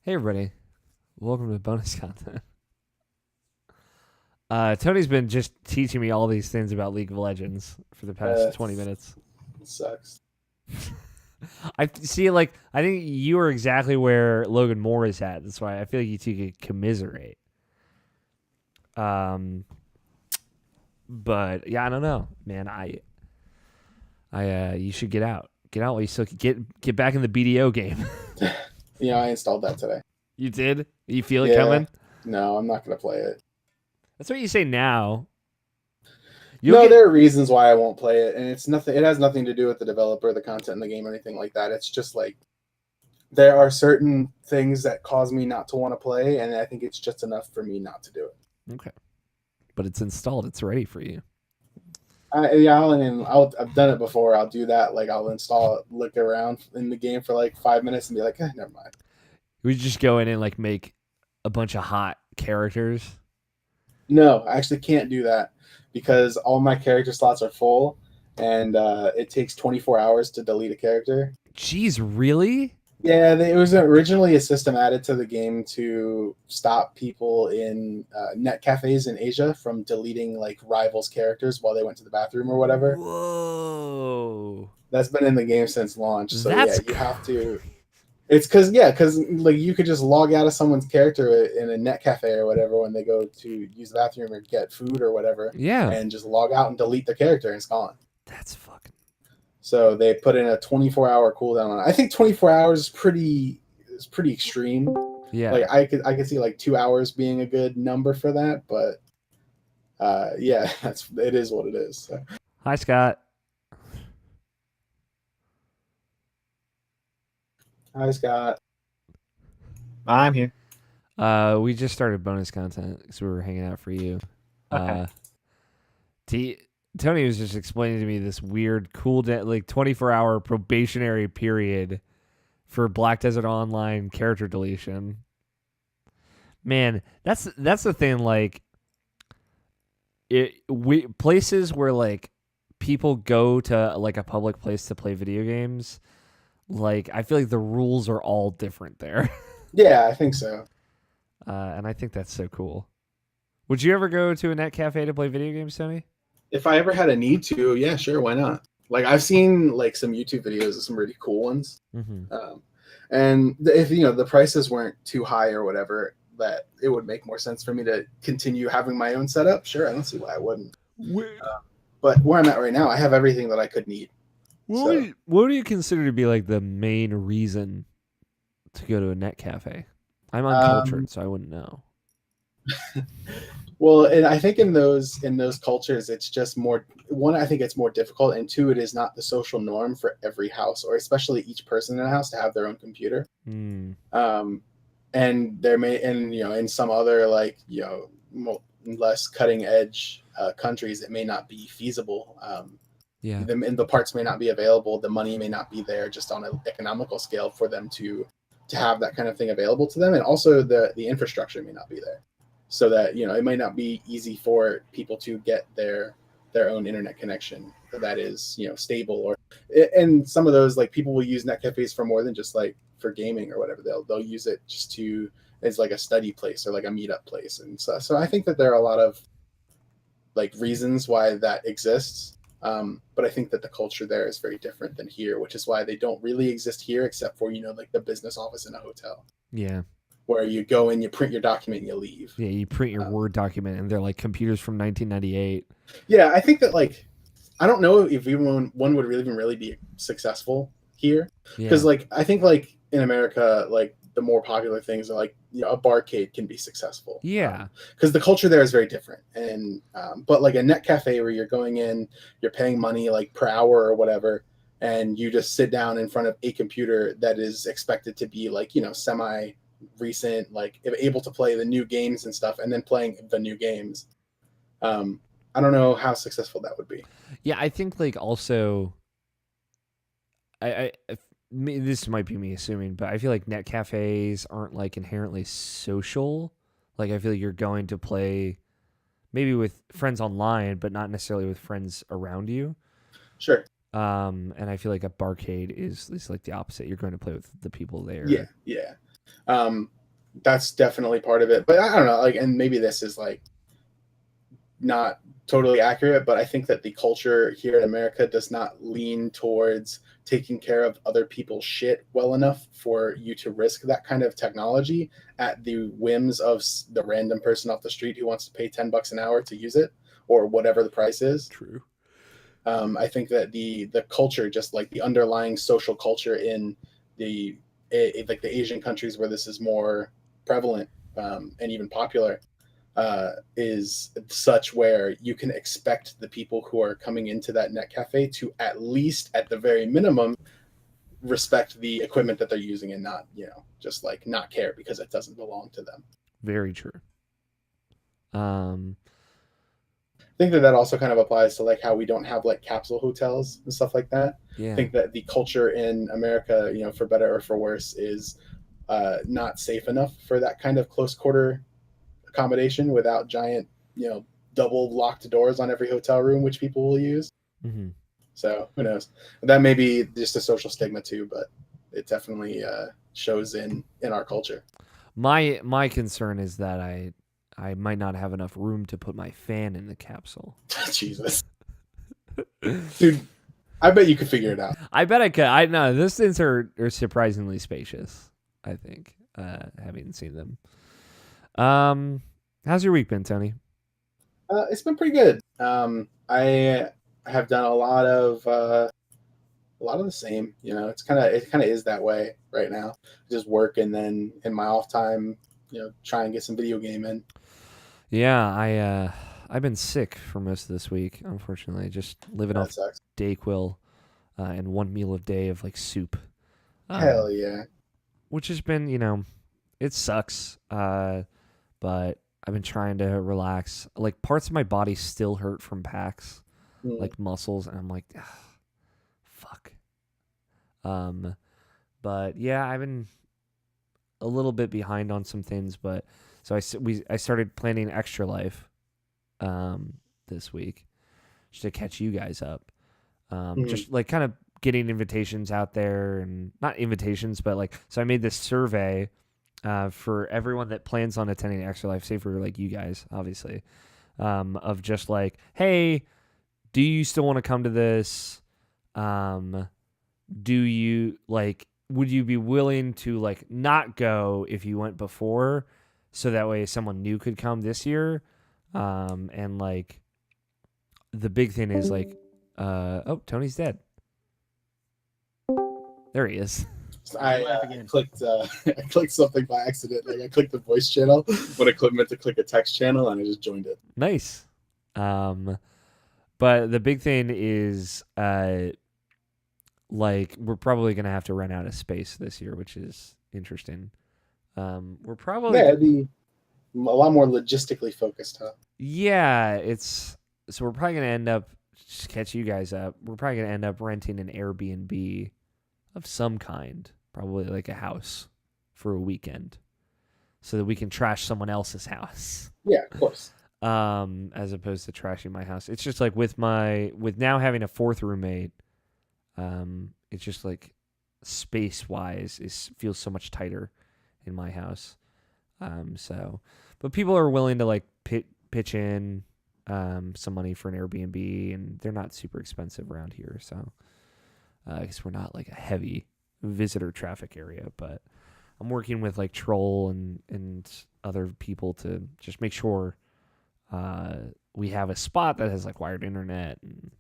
Hey everybody, welcome to bonus content. Tony's been just teaching me all these things about League of Legends for the past 20 minutes. It sucks. I see, I think you are exactly where Logan Moore is at. That's why I feel like you two could commiserate. But yeah, I don't know, man. You should get out while you still can get back in the BDO game. I installed that today. You did? You feel it Yeah. coming? No, I'm not gonna play it. That's what you say now. There are reasons why I won't play it, and it's nothing. It has nothing to do with the developer, the content in the game, or anything like that. It's just like there are certain things that cause me not to want to play, and I think it's just enough for me not to do it. Okay, but it's installed. It's ready for you. I've done it before. I'll do that. Like I'll install it, look around in the game for like 5 minutes, and be like, never mind. We just go in and make a bunch of hot characters. No, I actually can't do that because all my character slots are full, and it takes 24 hours to delete a character. Jeez, really? Yeah, it was originally a system added to the game to stop people in net cafes in Asia from deleting rivals' characters while they went to the bathroom or whatever. Whoa. That's been in the game since launch. So you have to. It's because you could just log out of someone's character in a net cafe or whatever when they go to use the bathroom or get food or whatever. Yeah. And just log out and delete the character and it's gone. That's fucking. So they put in a 24-hour cooldown on it. I think 24 hours is pretty extreme. Yeah. I could see 2 hours being a good number for that, but yeah, it is what it is. So. Hi, Scott. Hi, Scott. I'm here. We just started bonus content because we were hanging out for you. Okay. Tony was just explaining to me this weird cool 24-hour probationary period for Black Desert Online character deletion. Man, that's the thing. Places where people go to a public place to play video games. I feel like the rules are all different there. Yeah, I think so. And I think that's so cool. Would you ever go to a net cafe to play video games, Tony? If I ever had a need to, yeah, sure, why not? I've seen some YouTube videos of some really cool ones. Mm-hmm. And if the prices weren't too high or whatever, that it would make more sense for me to continue having my own setup. Sure, I don't see why I wouldn't. But where I'm at right now, I have everything that I could need. What do you consider to be the main reason to go to a net cafe? I'm uncultured, so I wouldn't know. Well, and I think in those cultures, it's just more. One, I think it's more difficult, and two, it is not the social norm for every house, or especially each person in a house, to have their own computer. Mm. And there may, and in some other less cutting edge countries, it may not be feasible. Yeah. The parts may not be available. The money may not be there, just on an economical scale, for them to have that kind of thing available to them, and also the infrastructure may not be there, so that it might not be easy for people to get their own internet connection that is stable. And some of those people will use net cafes for more than just for gaming or whatever. They'll use it just as a study place or a meetup place, and so I think that there are a lot of reasons why that exists. But I think that the culture there is very different than here, which is why they don't really exist here, except for the business office in a hotel. Yeah. Where you go in, you print your document, and you leave. Yeah, you print your Word document, and they're computers from 1998. Yeah, I think that I don't know if one would really be successful here, because I think in America, the more popular things are a barcade can be successful. Yeah, because the culture there is very different. And but a net cafe where you're going in, you're paying money per hour or whatever, and you just sit down in front of a computer that is expected to be semi recent, able to play the new games and stuff, and then playing the new games. I don't know how successful that would be. Yeah, I think also, this might be me assuming, but I feel net cafes aren't inherently social. I feel you're going to play maybe with friends online, but not necessarily with friends around you. Sure. And I feel a barcade is the opposite. You're going to play with the people there. Yeah. that's definitely part of it. But I don't know, like, and maybe this is like not totally accurate, but I think that the culture here in America does not lean towards taking care of other people's shit well enough for you to risk that kind of technology at the whims of the random person off the street who wants to pay $10 an hour to use it or whatever the price is. True. I think that the culture, just like the underlying social culture in like the Asian countries where this is more prevalent and even popular, is such where you can expect the people who are coming into that net cafe to at least, at the very minimum, respect the equipment that they're using and not, just like not care because it doesn't belong to them. Very true. I think that also kind of applies to like how we don't have like capsule hotels and stuff like that. Yeah. I think that the culture in America, for better or for worse, is not safe enough for that kind of close quarter accommodation without giant, double locked doors on every hotel room, which people will use. Mm-hmm. So who knows? That may be just a social stigma too, but it definitely shows in our culture. My concern is that I might not have enough room to put my fan in the capsule. Jesus. Dude, I bet you could figure it out. I bet I could. I know those things are surprisingly spacious, I think, having seen them. How's your week been, Tony? It's been pretty good. I have done a lot of the same. It kind of is that way right now. Just work, and then in my off time, try and get some video game in. Yeah, I've been sick for most of this week, unfortunately. Just living off sucks. Dayquil and one meal a day of like soup. Hell yeah. Which has been, it sucks. But I've been trying to relax. Like parts of my body still hurt from PAX, like muscles, and I'm like, fuck. But yeah, I've been a little bit behind on some things, but so I started planning Extra Life this week just to catch you guys up. Just like kind of getting invitations out there, and not invitations, but like, so I made this survey for everyone that plans on attending Extra Life, save for like you guys, obviously, of just like, hey, do you still want to come to this? Do you would you be willing to like not go if you went before, so that way someone new could come this year? And like the big thing is like, oh, Tony's dead. There he is. I clicked I clicked something by accident. Like I clicked the voice channel when I meant to click a text channel, and I just joined it. Nice. But the big thing is like we're probably gonna have to run out of space this year, which is interesting. We're probably it'd be a lot more logistically focused, huh? Yeah, so we're probably gonna end up, just to catch you guys up, we're probably gonna end up renting an Airbnb of some kind, probably like a house, for a weekend, so that we can trash someone else's house. Yeah, of course. As opposed to trashing my house. It's just like with now having a fourth roommate, it's just like space wise feels so much tighter in my house. But people are willing to like pitch in some money for an Airbnb, and they're not super expensive around here, so I guess we're not like a heavy visitor traffic area. But I'm working with like Troll and other people to just make sure we have a spot that has like wired internet and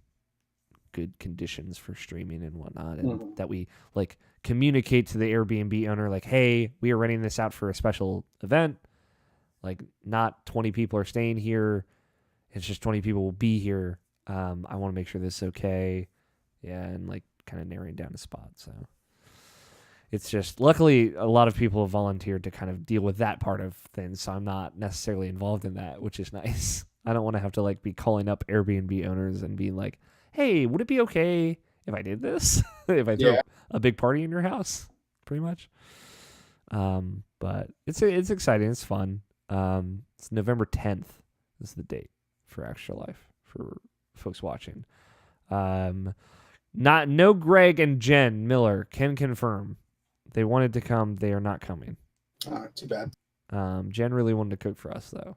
good conditions for streaming and whatnot, and that we like communicate to the Airbnb owner like, hey, we are renting this out for a special event. Like, not 20 people are staying here. It's just 20 people will be here. I want to make sure this is okay. Yeah, and like kind of narrowing down a spot. So it's just, luckily, a lot of people have volunteered to kind of deal with that part of things. So I'm not necessarily involved in that, which is nice. I don't want to have to like be calling up Airbnb owners and being like, hey, would it be okay if I did this? If I throw a big party in your house, pretty much. But it's exciting. It's fun. It's November 10th is the date for Extra Life for folks watching. No Greg and Jen Miller can confirm they wanted to come. They are not coming. Too bad. Jen really wanted to cook for us though.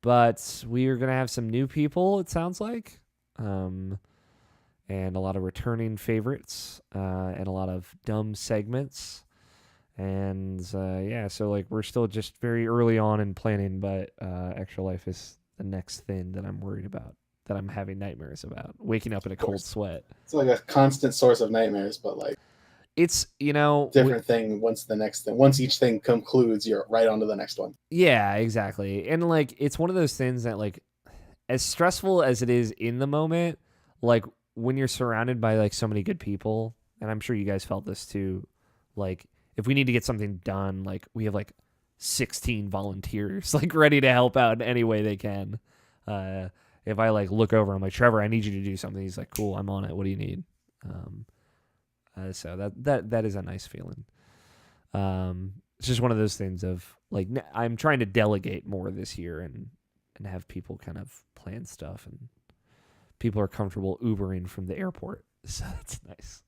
But we are gonna have some new people. It sounds like. And a lot of returning favorites, and a lot of dumb segments. And yeah, so like we're still just very early on in planning, but Extra Life is the next thing that I'm worried about, that I'm having nightmares about, waking up in a cold sweat. It's like a constant source of nightmares, but like It's, different thing once each thing concludes, you're right on to the next one. Yeah, exactly. And like it's one of those things that like, as stressful as it is in the moment, like when you're surrounded by like so many good people, and I'm sure you guys felt this too, like if we need to get something done, like we have like 16 volunteers like ready to help out in any way they can. If I like look over, I'm like, Trevor, I need you to do something. He's like, cool, I'm on it. What do you need? So that is a nice feeling. It's just one of those things of like I'm trying to delegate more this year and have people kind of plan stuff, and people are comfortable Ubering from the airport, so that's nice.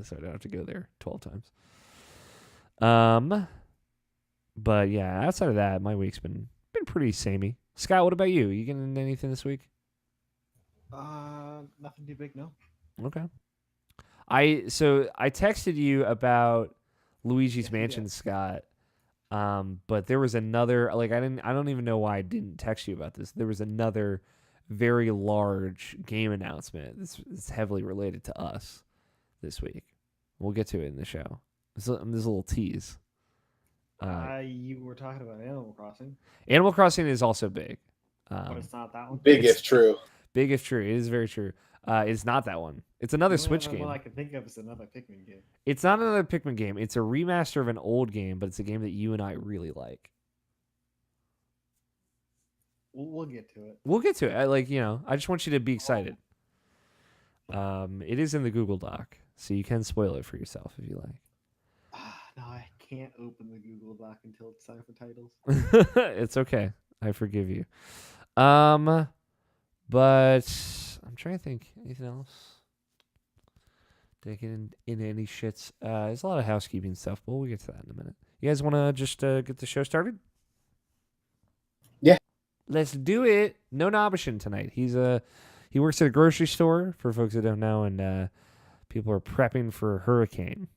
So I don't have to go there 12 times. But yeah, outside of that, my week's been pretty samey. Scott, what about you? You getting into anything this week? Nothing too big, no. Okay. I texted you about Luigi's Yeah, Mansion, yeah. Scott. But there was another, like I don't even know why I didn't text you about this. There was another very large game announcement that's heavily related to us this week. We'll get to it in the show. There's a little tease. You were talking about Animal Crossing, Animal Crossing is also big. but it's not that one. Big if true. Big if true. It is very true. It's not that one. It's another The only Switch other game. one I can think of is another Pikmin game. It's not another Pikmin game. It's a remaster of an old game, but it's a game that you and I really like. We'll get to it. We'll get to it. I just want you to be excited. It is in the Google Doc, so you can spoil it for yourself if you like. No, I can't open the Google Doc until it's time for titles. It's okay. I forgive you. But I'm trying to think. Anything else? Did I get into any shits? There's a lot of housekeeping stuff, but we'll get to that in a minute. You guys want to just get the show started? Yeah. Let's do it. No Nobishin tonight. He works at a grocery store, for folks that don't know, and people are prepping for a hurricane.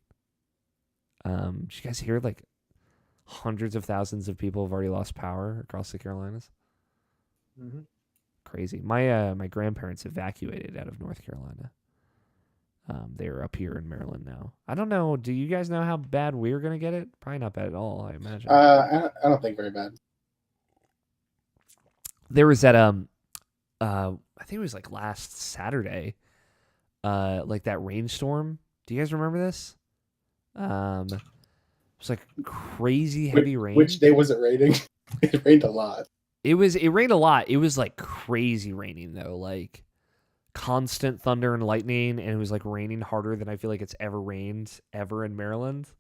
Did you guys hear like hundreds of thousands of people have already lost power across the Carolinas? Mm-hmm. Crazy. My grandparents evacuated out of North Carolina. They're up here in Maryland now. I don't know. Do you guys know how bad we're gonna get it? Probably not bad at all, I imagine. I don't think very bad. There was that I think it was like last Saturday, like that rainstorm. Do you guys remember this? It was like crazy heavy rain. Which day was it raining? It rained a lot. It rained a lot. It was like crazy raining though, like constant thunder and lightning, and it was like raining harder than I feel like it's ever rained ever in Maryland.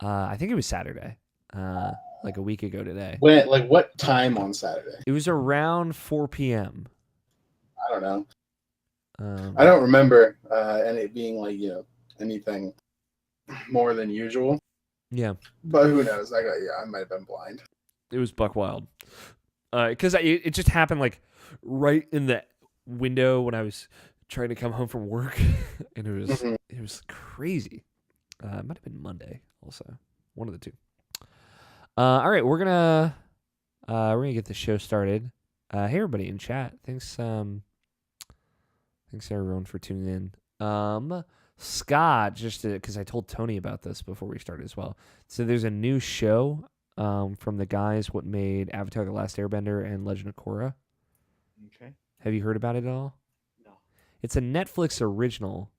I think it was Saturday, like a week ago today. What time on Saturday? It was around 4 p.m. I don't know. I don't remember and it being like anything more than usual. Yeah, but who knows? I might have been blind. It was buck wild, because it just happened like right in the window when I was trying to come home from work, and it was crazy. It might have been Monday also, one of the two. All right, we're gonna get the show started. Hey everybody in chat, thanks everyone for tuning in. Scott, just because I told Tony about this before we started as well. So there's a new show from the guys what made Avatar: The Last Airbender and Legend of Korra. Okay. Have you heard about it at all? No. It's a Netflix original.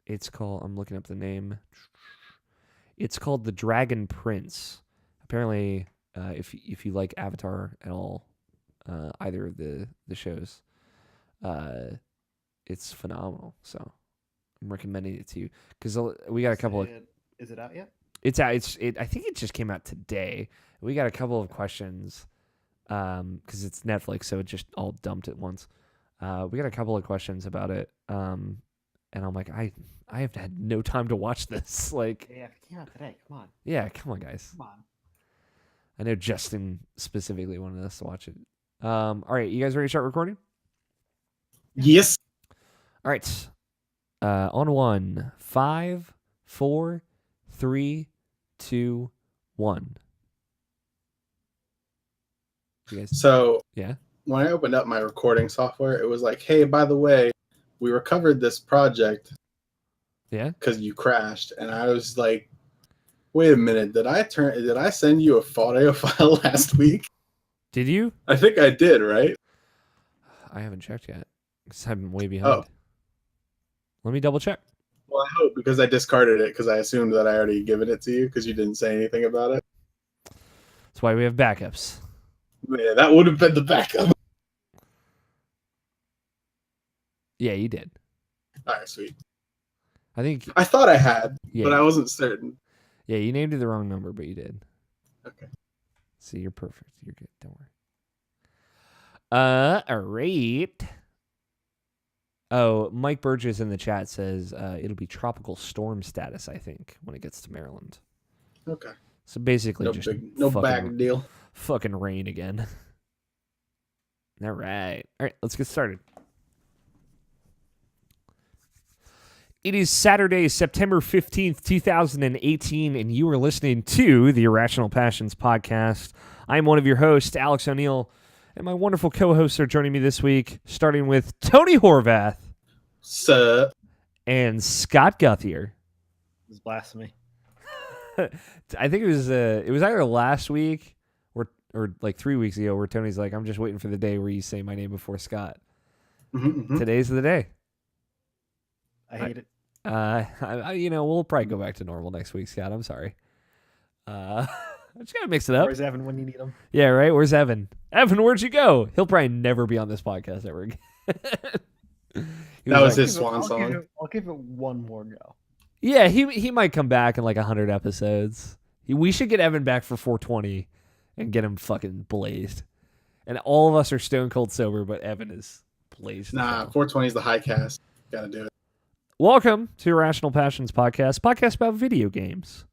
It's called, I'm looking up the name. It's called The Dragon Prince. Apparently, if you like Avatar at all, either of the shows, it's phenomenal. So I'm recommending it to you because we got a couple of. Is it out yet? It's out. I think it just came out today. We got a couple of questions because it's Netflix, so it just all dumped at once. We got a couple of questions about it, and I'm like, I have had no time to watch this. Like, Yeah, it came out today. Come on. yeah, come on, guys. Come on. I know Justin specifically wanted us to watch it. All right, you guys ready to start recording? Yes. All right. On 1, 5, 4, 3, 2, 1. You guys, So yeah. when I opened up my recording software, it was like, hey, by the way, we recovered this project Yeah. because you crashed. And I was like, wait a minute, did I send you a audio file last week? Did you? I think I did, right? I haven't checked yet because I'm way behind. Oh. Let me double check. Well, I hope, because I discarded it because I assumed that I already given it to you because you didn't say anything about it. That's why we have backups. Yeah, that would have been the backup. Yeah, you did. All right, sweet. I think. I thought I had, Yeah. but I wasn't certain. Yeah, you named it the wrong number, but you did. Okay. See, you're perfect. You're good. Don't worry. All right. Oh, Mike Burgess in the chat says it'll be tropical storm status, I think, when it gets to Maryland. Okay. So basically, No just big deal. fucking rain again. All right. All right, let's get started. It is Saturday, September 15th, 2018, and you are listening to the Irrational Passions podcast. I'm one of your hosts, Alex O'Neill, and my wonderful co-hosts are joining me this week, starting with Tony Horvath. Sup? And Scott Guthier. It was blasphemy. I think it was either last week or like 3 weeks ago where Tony's like, I'm just waiting for the day where you say my name before Scott. Mm-hmm. Today's the day. I hate it. We'll probably go back to normal next week, Scott. I'm sorry. I just gotta mix it up. Where's Evan when you need him? Yeah, right. Where's Evan? Evan, where'd you go? He'll probably never be on this podcast ever again. That was his swan song. I'll give it one more go. Yeah, he might come back in like 100 episodes. We should get Evan back for 420 and get him fucking blazed. And all of us are stone cold sober, but Evan is blazed. Nah, 420 is the high cast. Gotta do it. Welcome to Irrational Passions podcast about video games.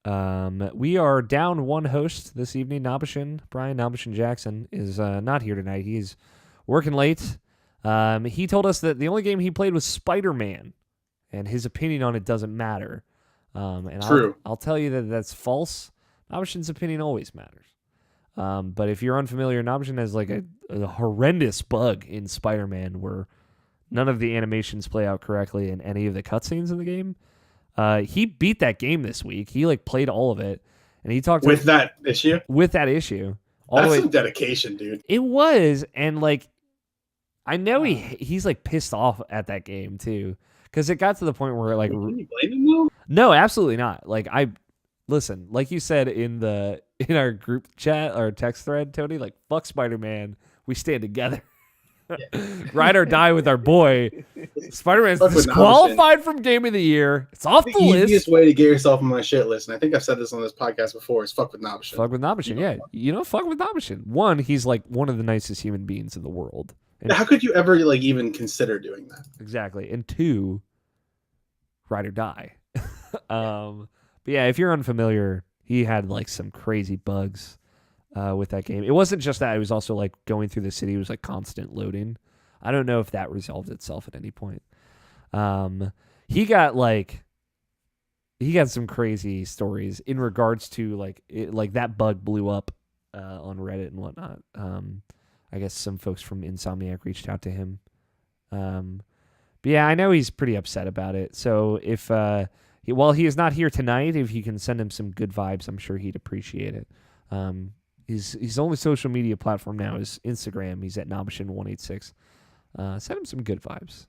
We are down one host this evening. Brian Nabishin Jackson is not here tonight. He's working late. He told us that the only game he played was Spider-Man, and his opinion on it doesn't matter. And True. I'll tell you that that's false. Nabishin's opinion always matters. But if you're unfamiliar, Nabishin has like a horrendous bug in Spider-Man where none of the animations play out correctly in any of the cutscenes in the game. He beat that game this week. He like played all of it, and he talked with that issue. All That's the way. some dedication, dude. It was, and like, I know he's like pissed off at that game too, because it got to the point where like, Can you blame him though? no, absolutely not. Like listen, like you said in our group chat or text thread, Tony, like fuck Spider-Man, we stand together. Ride or die with our boy. Spider-Man's Fuck with disqualified from Game of the Year. It's off the list. Easiest way to get yourself on my shit list, and I think I've said this on this podcast before, is fuck with Nabishin. Fuck with Nabishin, yeah. Fuck with Nabishin. One, he's like one of the nicest human beings in the world. And How could you ever like even consider doing that? exactly. And two, ride or die. But yeah, if you're unfamiliar, he had like some crazy bugs with that game. It wasn't just that. It was also like going through the city was like constant loading. I don't know if that resolved itself at any point. He got some crazy stories in regards to like that bug blew up on Reddit and whatnot. I guess some folks from Insomniac reached out to him. But yeah, I know he's pretty upset about it. So if while he is not here tonight, if you can send him some good vibes, I'm sure he'd appreciate it. His only social media platform now is Instagram. He's at Nabishin186. Send him some good vibes.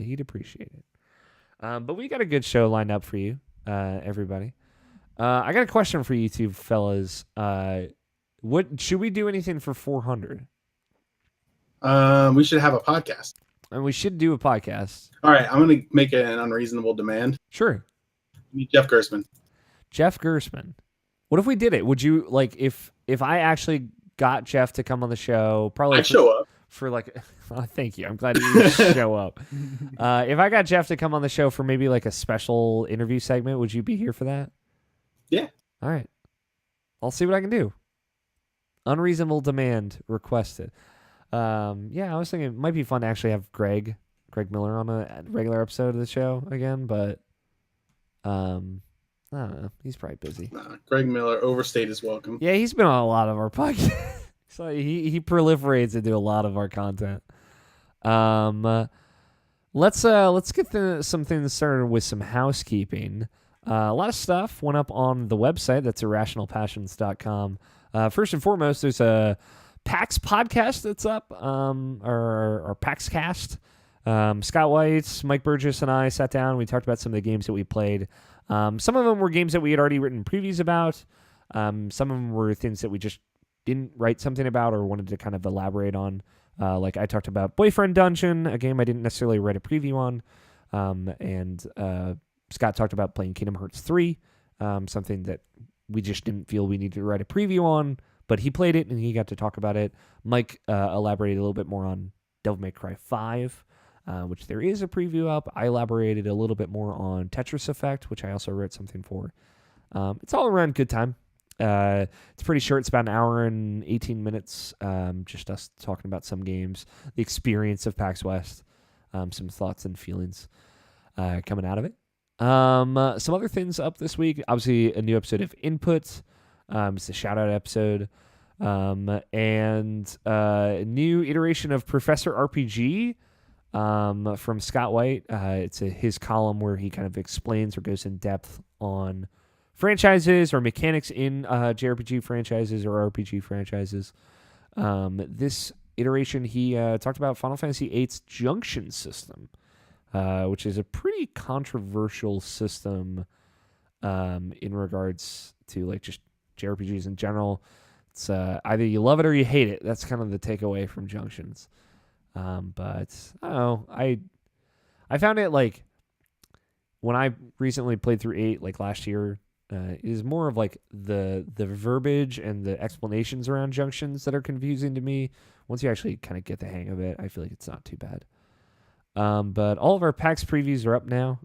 He'd appreciate it. But we got a good show lined up for you, everybody. I got a question for you two fellas. What should we do anything for 400? We should have a podcast. And we should do a podcast. All right, I'm going to make an unreasonable demand. Sure. Meet Jeff Gersman. Jeff Gersman. What if we did it? Would you like if I actually got Jeff to come on the show? Probably I'd show up. for like, thank you. I'm glad you show up. If I got Jeff to come on the show for maybe like a special interview segment, would you be here for that? Yeah. All right. I'll see what I can do. Unreasonable demand requested. Yeah, I was thinking it might be fun to actually have Greg Miller on a regular episode of the show again, but I don't know. He's probably busy. Nah, Greg Miller overstayed his welcome. Yeah, he's been on a lot of our podcasts. So he proliferates into a lot of our content. Let's get some things started with some housekeeping. A lot of stuff went up on the website. That's irrationalpassions.com. First and foremost, there's a PAX podcast that's up, or PAX Cast. Scott White, Mike Burgess, and I sat down. We talked about some of the games that we played. Some of them were games that we had already written previews about. Some of them were things that we just didn't write something about or wanted to kind of elaborate on. Like I talked about Boyfriend Dungeon, a game I didn't necessarily write a preview on. And Scott talked about playing Kingdom Hearts 3, something that we just didn't feel we needed to write a preview on, but he played it and he got to talk about it. Mike elaborated a little bit more on Devil May Cry 5, which there is a preview up. I elaborated a little bit more on Tetris Effect, which I also wrote something for. It's all around good time. It's pretty short. It's about an hour and 18 minutes. Just us talking about some games, the experience of PAX West, some thoughts and feelings coming out of it. Some other things up this week. Obviously, a new episode of Input. It's a shout out episode. And a new iteration of Professor RPG from Scott White. It's his column where he kind of explains or goes in depth on franchises or mechanics in JRPG franchises or RPG franchises. This iteration, he talked about Final Fantasy VIII's junction system, which is a pretty controversial system in regards to like just JRPGs in general. It's either you love it or you hate it. That's kind of the takeaway from junctions. But I don't know. I found it like when I recently played through 8 like last year. It is more of like the verbiage and the explanations around junctions that are confusing to me. Once you actually kind of get the hang of it, I feel like it's not too bad. But all of our PAX previews are up now.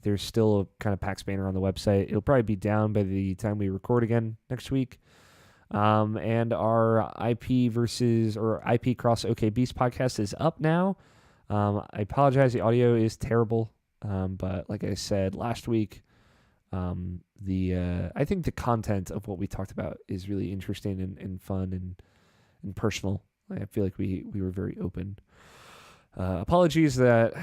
There's still a kind of PAX banner on the website. It'll probably be down by the time we record again next week. And our IP versus or IP Cross OK Beast podcast is up now. I apologize. The audio is terrible. But like I said last week, I think the content of what we talked about is really interesting and fun and personal. I feel like we were very open. Apologies that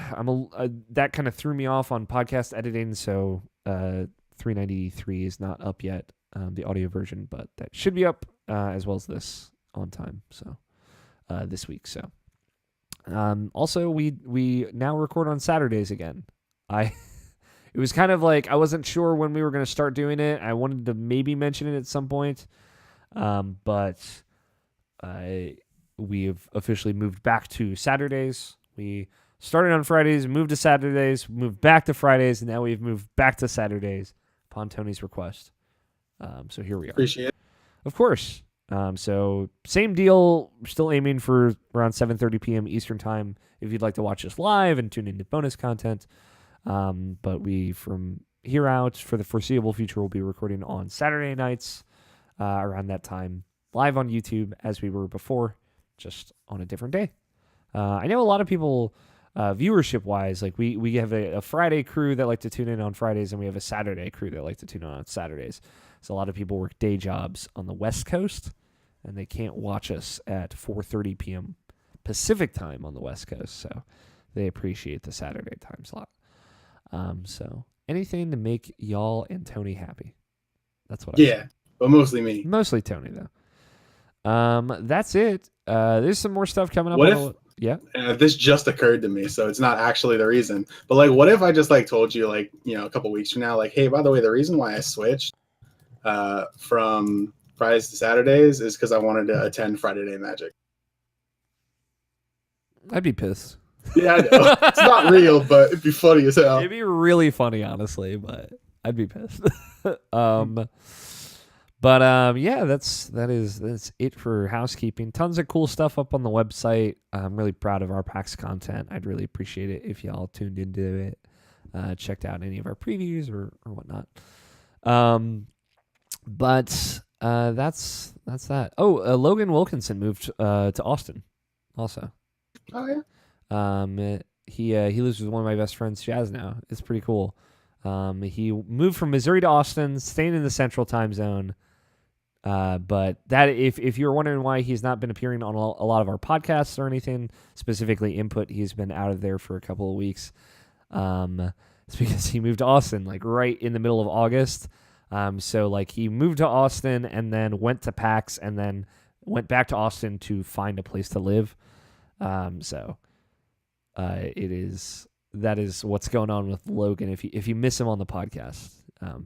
that kind of threw me off on podcast editing. So 393 is not up yet, the audio version, but that should be up as well as this on time. So this week. So also we now record on Saturdays again. It was kind of like I wasn't sure when we were going to start doing it. I wanted to maybe mention it at some point, but we have officially moved back to Saturdays. We started on Fridays, moved to Saturdays, moved back to Fridays, and now we've moved back to Saturdays upon Tony's request. So here we are. Appreciate it. Of course. So same deal. Still aiming for around 7:30 p.m. Eastern time if you'd like to watch us live and tune into bonus content. But we, from here out, for the foreseeable future, will be recording on Saturday nights around that time, live on YouTube as we were before, just on a different day. I know a lot of people, viewership-wise, like we have a Friday crew that like to tune in on Fridays, and we have a Saturday crew that like to tune in on Saturdays. So a lot of people work day jobs on the West Coast, and they can't watch us at 4:30 p.m. Pacific time on the West Coast, so they appreciate the Saturday time slot. So anything to make y'all and Tony happy. That's what I say. But mostly me. Mostly Tony, though. That's it. There's some more stuff coming up. What if, yeah. This just occurred to me, so it's not actually the reason. But like, what if I just like told you like, a couple weeks from now, like, hey, by the way, the reason why I switched from Fridays to Saturdays is because I wanted to attend Friday Night Magic. I'd be pissed. Yeah, I know. It's not real, but it'd be funny as hell. It'd be really funny, honestly, but I'd be pissed. But yeah, that's it for housekeeping. Tons of cool stuff up on the website. I'm really proud of our PAX content. I'd really appreciate it if y'all tuned into it, checked out any of our previews or whatnot. But that's that. Oh, Logan Wilkinson moved to Austin, also. Oh yeah. He lives with one of my best friends, Jazz. Now it's pretty cool. He moved from Missouri to Austin, staying in the Central Time Zone. But that if you're wondering why he's not been appearing on a lot of our podcasts or anything, specifically Input, he's been out of there for a couple of weeks. It's because he moved to Austin like right in the middle of August. So like he moved to Austin and then went to PAX and then went back to Austin to find a place to live. That is what's going on with Logan. If you miss him on the podcast,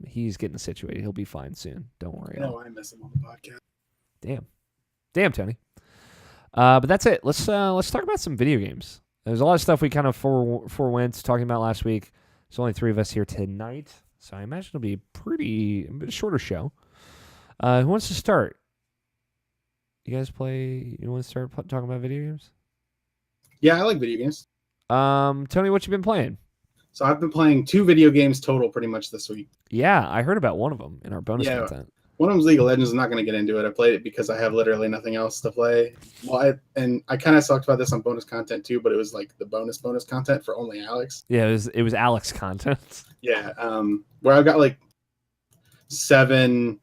he's getting situated. He'll be fine soon. Don't worry. No, I miss him on the podcast. Damn, Tony. But that's it. Let's talk about some video games. There's a lot of stuff we kind of forewent talking about last week. There's only 3 of us here tonight, so I imagine it'll be a bit shorter show. Who wants to start? You guys play? You want to start talking about video games? Yeah, I like video games. Tony, what you been playing? So I've been playing 2 video games total pretty much this week. Yeah, I heard about one of them in our bonus content. One of them's League of Legends. I'm not going to get into it. I played it because I have literally nothing else to play. Well, I kind of talked about this on bonus content too, but it was like the bonus content for only Alex. Yeah, it was Alex content. Yeah, where I've got like 7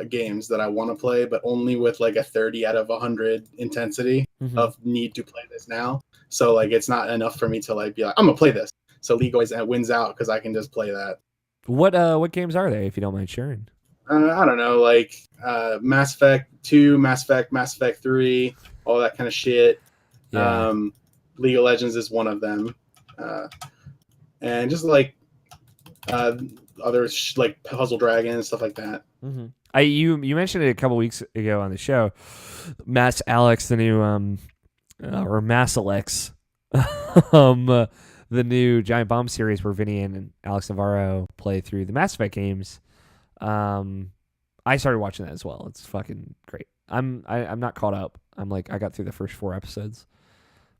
games that I want to play, but only with like a 30 out of 100 intensity of need to play this now. So like it's not enough for me to like be like I'm gonna play this. So League always wins out because I can just play that. What games are they, if you don't mind sharing? I don't know, like Mass Effect 2, Mass Effect 3, all that kind of shit. Yeah. League of Legends is one of them, and just like others like Puzzle Dragon stuff like that. Mm-hmm. You mentioned it a couple weeks ago on the show. Mass Alex, the new or Mass Alex, the new Giant Bomb series where Vinny and Alex Navarro play through the Mass Effect games. I started watching that as well. It's fucking great. I'm not caught up. I got through the first 4 episodes,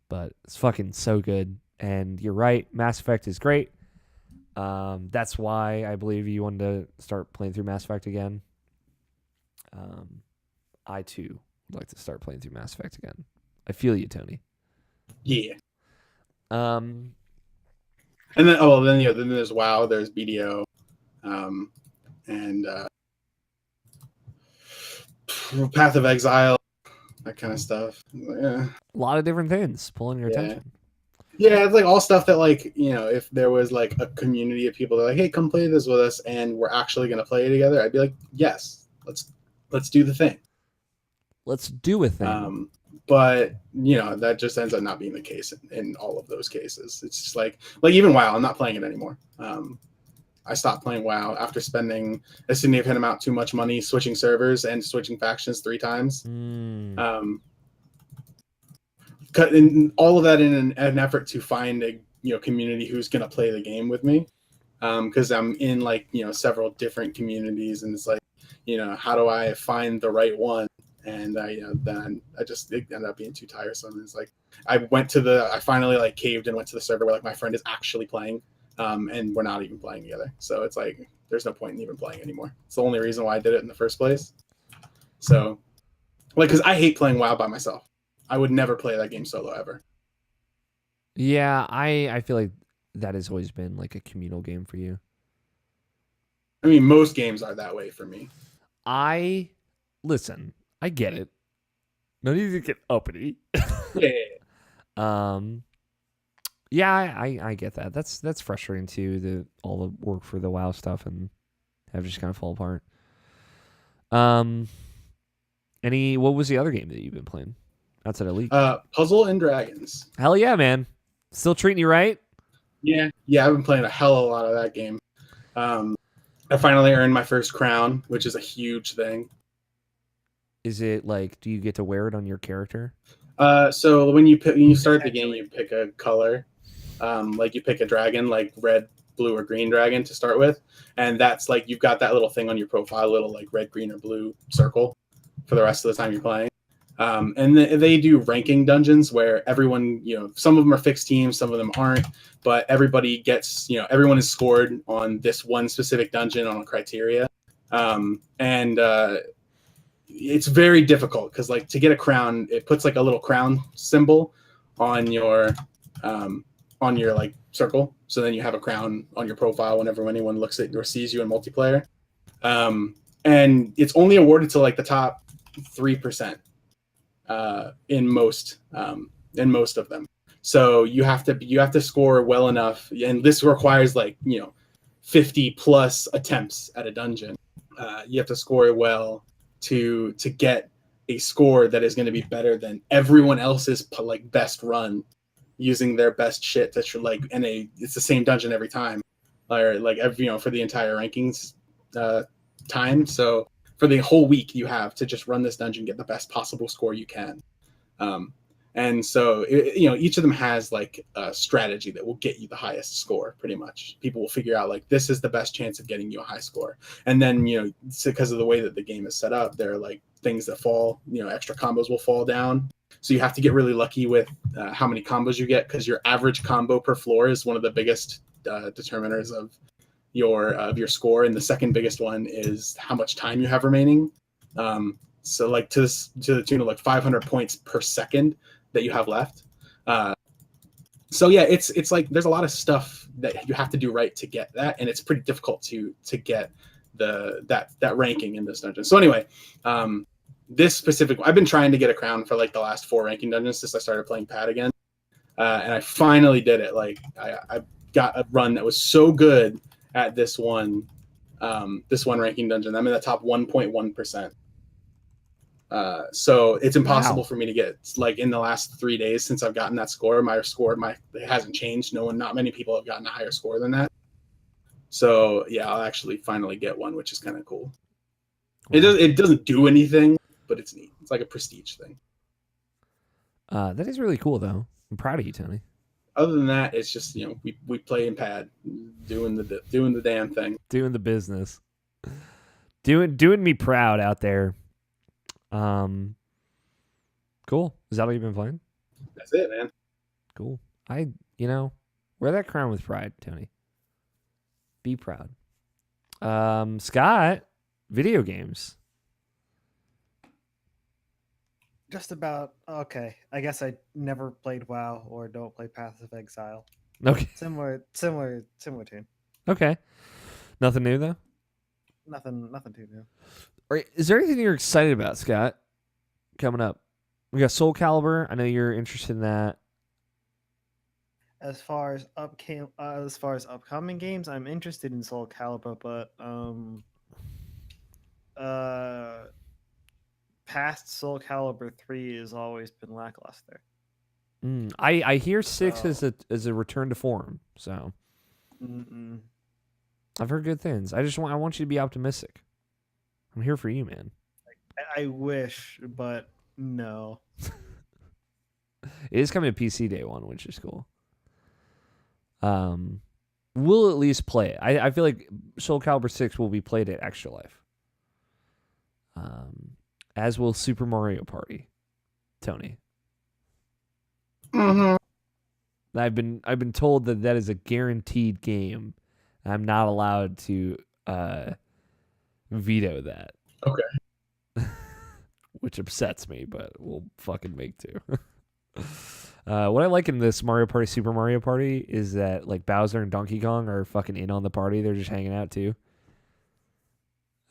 but it's fucking so good. And you're right, Mass Effect is great. That's why I believe you wanted to start playing through Mass Effect again. I too would like to start playing through Mass Effect again. I feel you, Tony. Yeah. And then then there's WoW, there's BDO, and Path of Exile, that kind of stuff. Yeah. a lot of different things pulling your attention. Yeah, it's like all stuff that like, if there was like a community of people that are like, hey, come play this with us and we're actually gonna play it together, I'd be like, yes, let's do the thing. Let's do a thing. But that just ends up not being the case in all of those cases. It's just like even WoW, I'm not playing it anymore. I stopped playing WoW after spending a significant amount too much money switching servers and switching factions 3 times. Cutting all of that in an effort to find a community who's gonna play the game with me, because I'm in like several different communities, and it's like how do I find the right one? And then it ended up being too tiresome. It's like I finally like caved and went to the server where like my friend is actually playing, and we're not even playing together. So it's like there's no point in even playing anymore. It's the only reason why I did it in the first place. So because I hate playing WoW by myself. I would never play that game solo ever. Yeah, I feel like that has always been like a communal game for you. I mean, most games are that way for me. Listen, I get it. No need to get uppity. Yeah. Yeah, I get that. That's frustrating too. All the work for the WoW stuff and have just kind of fall apart. What was the other game that you've been playing outside of League? Puzzle and Dragons. Hell yeah, man! Still treating you right? Yeah. I've been playing a hell of a lot of that game. I finally earned my first crown, which is a huge thing. Is it like, do you get to wear it on your character? So when you start the game, you pick a color. Like you pick a dragon, like red, blue or green dragon to start with, and that's like you've got that little thing on your profile, little like red, green, or blue circle for the rest of the time you're playing. And they do ranking dungeons where everyone, some of them are fixed teams, some of them aren't, but everybody gets, everyone is scored on this one specific dungeon on a criteria. And it's very difficult because like to get a crown, it puts like a little crown symbol on your like circle. So then you have a crown on your profile whenever anyone looks at or sees you in multiplayer. And it's only awarded to like the top 3%. In most of them, so you have to score well enough, and this requires like 50 plus attempts at a dungeon. You have to score well to get a score that is going to be better than everyone else's like best run using their best shit that you're like, and it's the same dungeon every time, or like for the entire rankings time. So for the whole week, you have to just run this dungeon, get the best possible score you can. And so, each of them has like a strategy that will get you the highest score, pretty much. People will figure out like, this is the best chance of getting you a high score. And then, because of the way that the game is set up, there are like things that fall, extra combos will fall down. So you have to get really lucky with how many combos you get, because your average combo per floor is one of the biggest determiners of your score, and the second biggest one is how much time you have remaining. So like to the tune of like 500 points per second that you have left. So yeah, it's like there's a lot of stuff that you have to do right to get that, and it's pretty difficult to get that ranking in this dungeon. So anyway, this specific, I've been trying to get a crown for like the last 4 ranking dungeons since I started playing Pad again, and I finally did it. Like I got a run that was so good at this one ranking dungeon. I'm in the top 1.1%. So it's impossible for me to get, like, in the last 3 days since I've gotten that score. It hasn't changed. Not many people have gotten a higher score than that. So yeah, I'll actually finally get one, which is kind of cool. It doesn't do anything, but it's neat. It's like a prestige thing. That is really cool, though. I'm proud of you, Tony. Other than that, it's just we play in Pad, doing the damn thing, doing the business, doing me proud out there. Cool. Is that all you've been playing? That's it, man. Cool. Wear that crown with pride, Tony. Be proud. Scott, video games. Just about okay. I guess I never played WoW or don't play Path of Exile. Okay. Similar tune. Okay. Nothing new though? Nothing too new. All right. Is there anything you're excited about, Scott? Coming up. We got Soul Calibur. I know you're interested in that. As far as upcoming games, I'm interested in Soul Calibur, but past Soul Calibur 3 has always been lackluster. I hear 6 is a return to form, so I've heard good things. I want you to be optimistic. I'm here for you, man. I wish, but no. It is coming to PC day 1, which is cool. We'll at least play it. I feel like Soul Calibur 6 will be played at Extra Life. As will Super Mario Party, Tony. Mm-hmm. I've been told that is a guaranteed game. I'm not allowed to veto that. Okay. Which upsets me, but we'll fucking make do. What I like in this Mario Party, Super Mario Party, is that like Bowser and Donkey Kong are fucking in on the party. They're just hanging out too.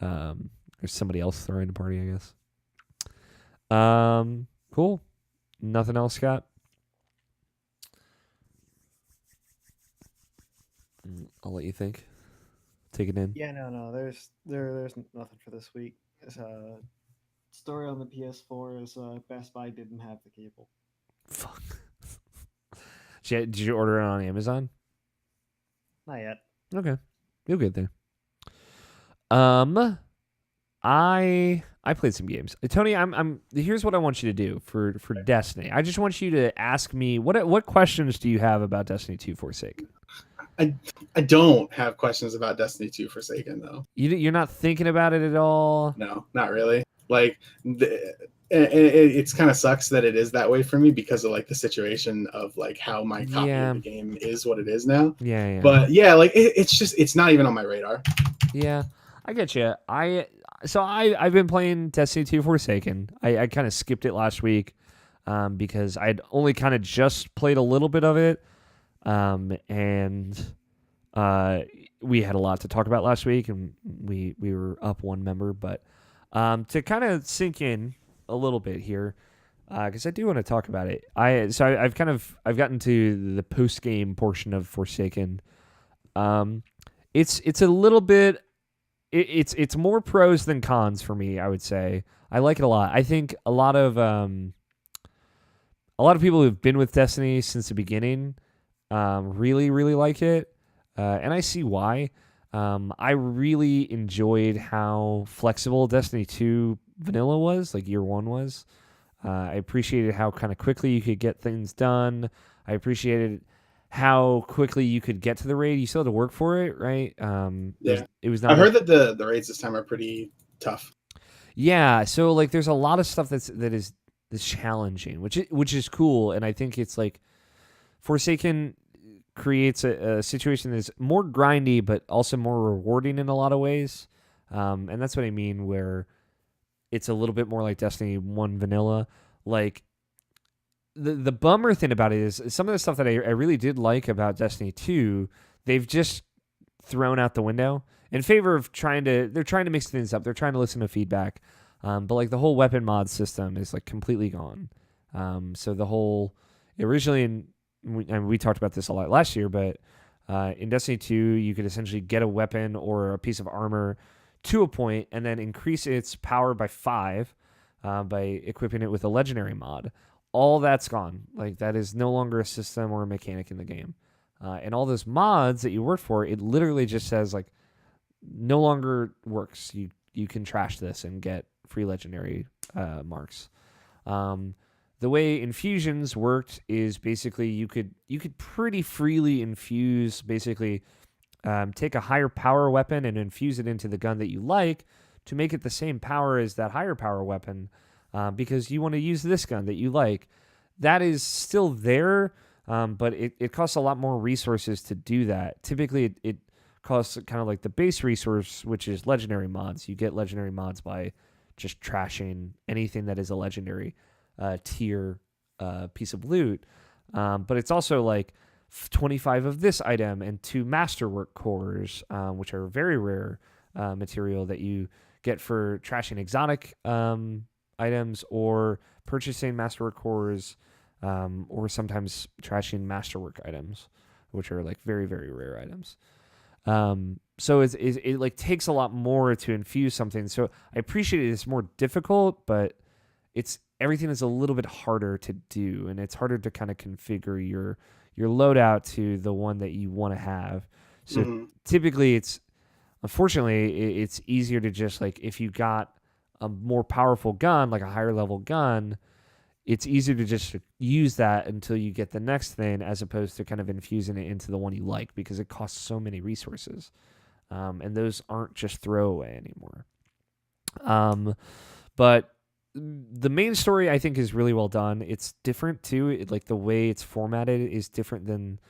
There's somebody else throwing the party, I guess. Cool. Nothing else, Scott? I'll let you think. Take it in. Yeah, no. There's nothing for this week. Story on the PS4 is Best Buy didn't have the cable. Fuck. Did you order it on Amazon? Not yet. Okay, you'll get there. I played some games. Tony, I'm here's what I want you to do for Destiny. I just want you to ask me what questions do you have about Destiny 2 Forsaken? I don't have questions about Destiny 2 Forsaken though. You're not thinking about it at all? No, not really. Like it's kind of sucks that it is that way for me because of like the situation of like how my copy Yeah. of the game is what it is now. Yeah. But yeah, like it's not even on my radar. Yeah, I get you. I've been playing Destiny 2 Forsaken. I kind of skipped it last week because I'd only kind of just played a little bit of it, and we had a lot to talk about last week, and we were up one member. But to kind of sink in a little bit here, because I do want to talk about it. I've gotten to the post game portion of Forsaken. It's a little bit. It's more pros than cons for me. I would say I like it a lot. I think a lot of people who've been with Destiny since the beginning really like it, and I see why. I really enjoyed how flexible Destiny 2 vanilla was, like year one was. I appreciated how kind of quickly you could get things done. I appreciated how quickly you could get to the raid. You still had to work for it, right? Yeah. It was not. I've heard that the raids this time are pretty tough. Yeah, so like there's a lot of stuff that's challenging, which is cool, and I think it's like Forsaken creates a situation that's more grindy but also more rewarding in a lot of ways. And that's what I mean where it's a little bit more like Destiny 1 vanilla. Like the bummer thing about it is some of the stuff that I really did like about Destiny 2, they've just thrown out the window in favor of they're trying to mix things up. They're trying to listen to feedback. But like the whole weapon mod system is like completely gone. So the whole originally we talked about this a lot last year, but in Destiny 2, you could essentially get a weapon or a piece of armor to a point and then increase its power by 5 by equipping it with a legendary mod. All that's gone. Like that is no longer a system or a mechanic in the game. And all those mods that you worked for, it literally just says like no longer works. You can trash this and get free legendary marks. The way infusions worked is basically you could pretty freely infuse, basically take a higher power weapon and infuse it into the gun that you like to make it the same power as that higher power weapon because you want to use this gun that you like. That is still there, but it costs a lot more resources to do that. Typically, it costs kind of like the base resource, which is legendary mods. You get legendary mods by just trashing anything that is a legendary tier piece of loot. But it's also like 25 of this item and 2 masterwork cores, which are very rare material that you get for trashing exotic items or purchasing masterwork cores, or sometimes trashing masterwork items, which are like very, very rare items. So it like takes a lot more to infuse something. So I appreciate it's more difficult, but everything is a little bit harder to do, and it's harder to kind of configure your loadout to the one that you want to have. So typically unfortunately it's easier to just like if you got a more powerful gun, like a higher level gun, it's easier to just use that until you get the next thing as opposed to kind of infusing it into the one you like because it costs so many resources. And those aren't just throwaway anymore. But the main story I think is really well done. It's different too. Like the way it's formatted is different than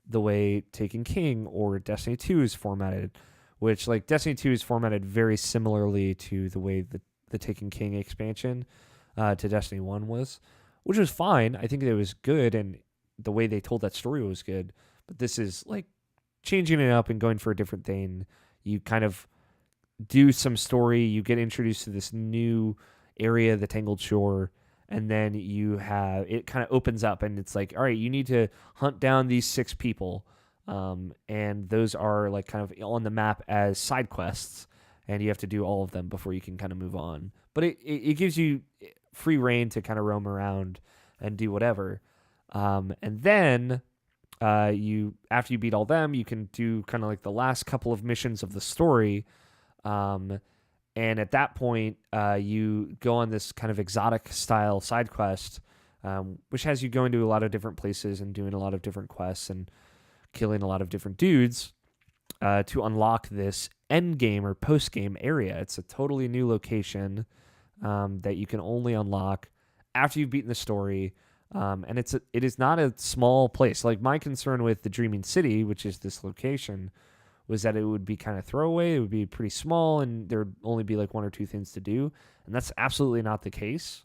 the way Taken King or Destiny 2 is formatted, which like Destiny 2 is formatted very similarly to the way the Taken King expansion to Destiny 1 was, which was fine. I think it was good, and the way they told that story was good. But this is like changing it up and going for a different thing. You kind of do some story. You get introduced to this new area, the Tangled Shore, and then it kind of opens up, and it's like, all right, you need to hunt down these 6 people, and those are like kind of on the map as side quests, and you have to do all of them before you can kind of move on. But it gives you free reign to kind of roam around and do whatever. And then after you beat all them, you can do kind of like the last couple of missions of the story. And at that point, you go on this kind of exotic style side quest, which has you going to a lot of different places and doing a lot of different quests and killing a lot of different dudes to unlock this end game or post game area. It's a totally new location that you can only unlock after you've beaten the story. And it is not a small place. Like, my concern with the Dreaming City, which is this location, was that it would be kind of throwaway. It would be pretty small, and there would only be like one or two things to do. And that's absolutely not the case.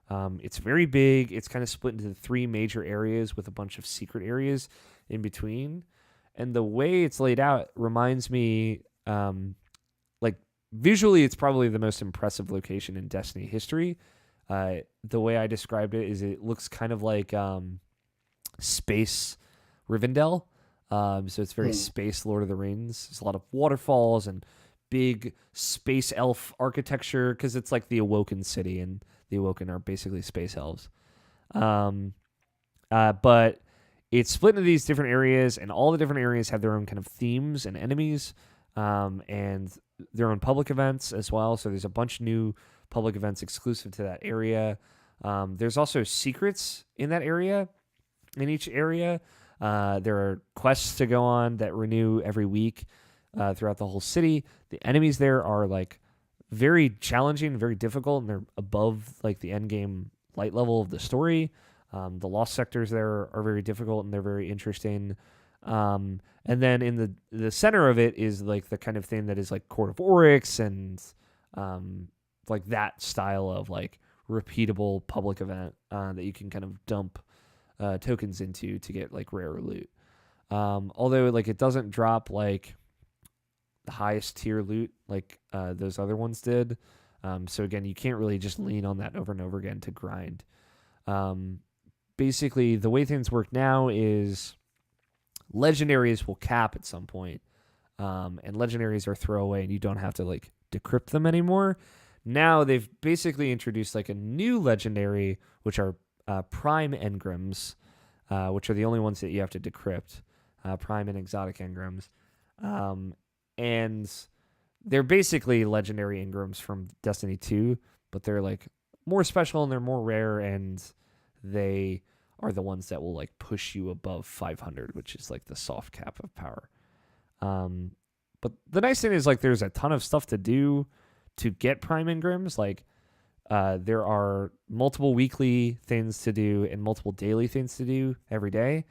It's very big. It's kind of split into 3 major areas with a bunch of secret areas in between. And the way it's laid out reminds me, like, visually, it's probably the most impressive location in Destiny history. The way I described it is it looks kind of like space Rivendell. So it's very space Lord of the Rings. There's a lot of waterfalls and big space elf architecture because it's like the Awoken city, and the Awoken are basically space elves. But it's split into these different areas, and all the different areas have their own kind of themes and enemies, and their own public events as well. So there's a bunch of new public events exclusive to that area. There's also secrets in that area, in each area. There are quests to go on that renew every week throughout the whole city. The enemies there are like very challenging, very difficult, and they're above like the end game light level of the story. The lost sectors there are very difficult, and they're very interesting. And then in the center of it is like the kind of thing that is like Court of Oryx and like that style of like repeatable public event that you can kind of dump tokens into to get like rare loot. Although like it doesn't drop like the highest tier loot like those other ones did. So again, you can't really just lean on that over and over again to grind. Basically, the way things work now is legendaries will cap at some point, and legendaries are throwaway, and you don't have to like decrypt them anymore. Now they've basically introduced like a new legendary, which are prime engrams, which are the only ones that you have to decrypt, prime and exotic engrams. And they're basically legendary engrams from Destiny 2, but they're like more special and they're more rare, and they are the ones that will like push you above 500, which is like the soft cap of power. But the nice thing is like there's a ton of stuff to do to get prime engrams. Like there are multiple weekly things to do and multiple daily things to do every day.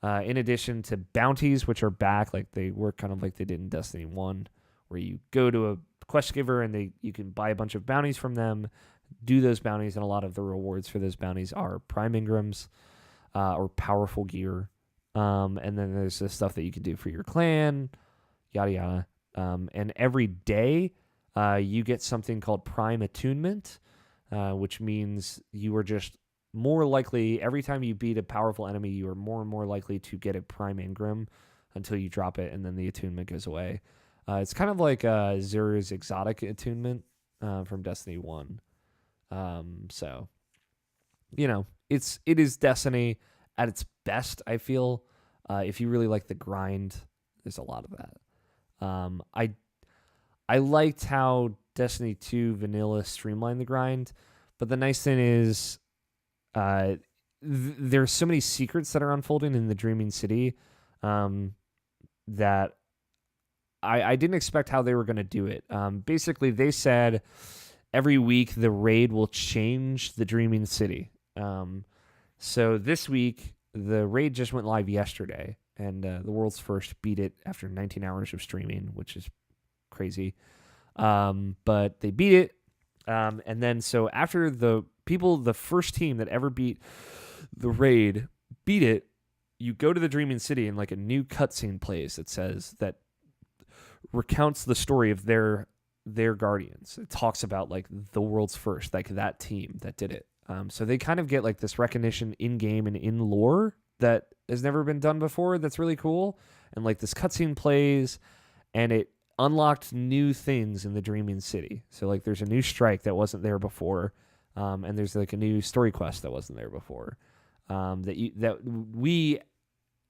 In addition to bounties, which are back, like they work kind of like they did in Destiny 1, where you go to a quest giver and you can buy a bunch of bounties from them, do those bounties, and a lot of the rewards for those bounties are prime engrams or powerful gear. And then there's the stuff that you can do for your clan, yada yada. And every day you get something called prime attunement, which means you are just more likely, every time you beat a powerful enemy, you are more and more likely to get a prime engram until you drop it, and then the attunement goes away. It's kind of like Zura's exotic attunement from Destiny 1. So, you know, it is Destiny at its best, I feel. If you really like the grind, there's a lot of that. I liked how Destiny 2 vanilla streamlined the grind, but the nice thing is there's so many secrets that are unfolding in the Dreaming City that I didn't expect how they were going to do it. Basically, they said every week the raid will change the Dreaming City. So this week, the raid just went live yesterday, and the world's first beat it after 19 hours of streaming, which is crazy. But they beat it. And then so after the first team that ever beat the raid beat it, you go to the Dreaming City and like a new cutscene plays that recounts the story of their guardians. It talks about like the world's first, like that team that did it. So they kind of get like this recognition in game and in lore that has never been done before. That's really cool. And like this cutscene plays, and it unlocked new things in the Dreaming City. So like there's a new strike that wasn't there before, and there's like a new story quest that wasn't there before, that we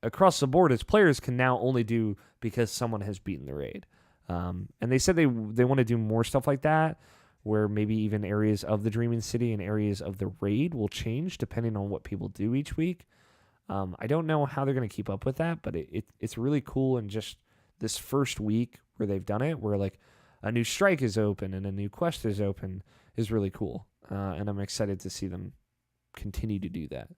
across the board as players can now only do because someone has beaten the raid. And they said they want to do more stuff like that, where maybe even areas of the Dreaming City and areas of the raid will change depending on what people do each week. I don't know how they're going to keep up with that, but it's really cool. And just this first week where they've done it, where like a new strike is open and a new quest is open, is really cool. And I'm excited to see them continue to do that.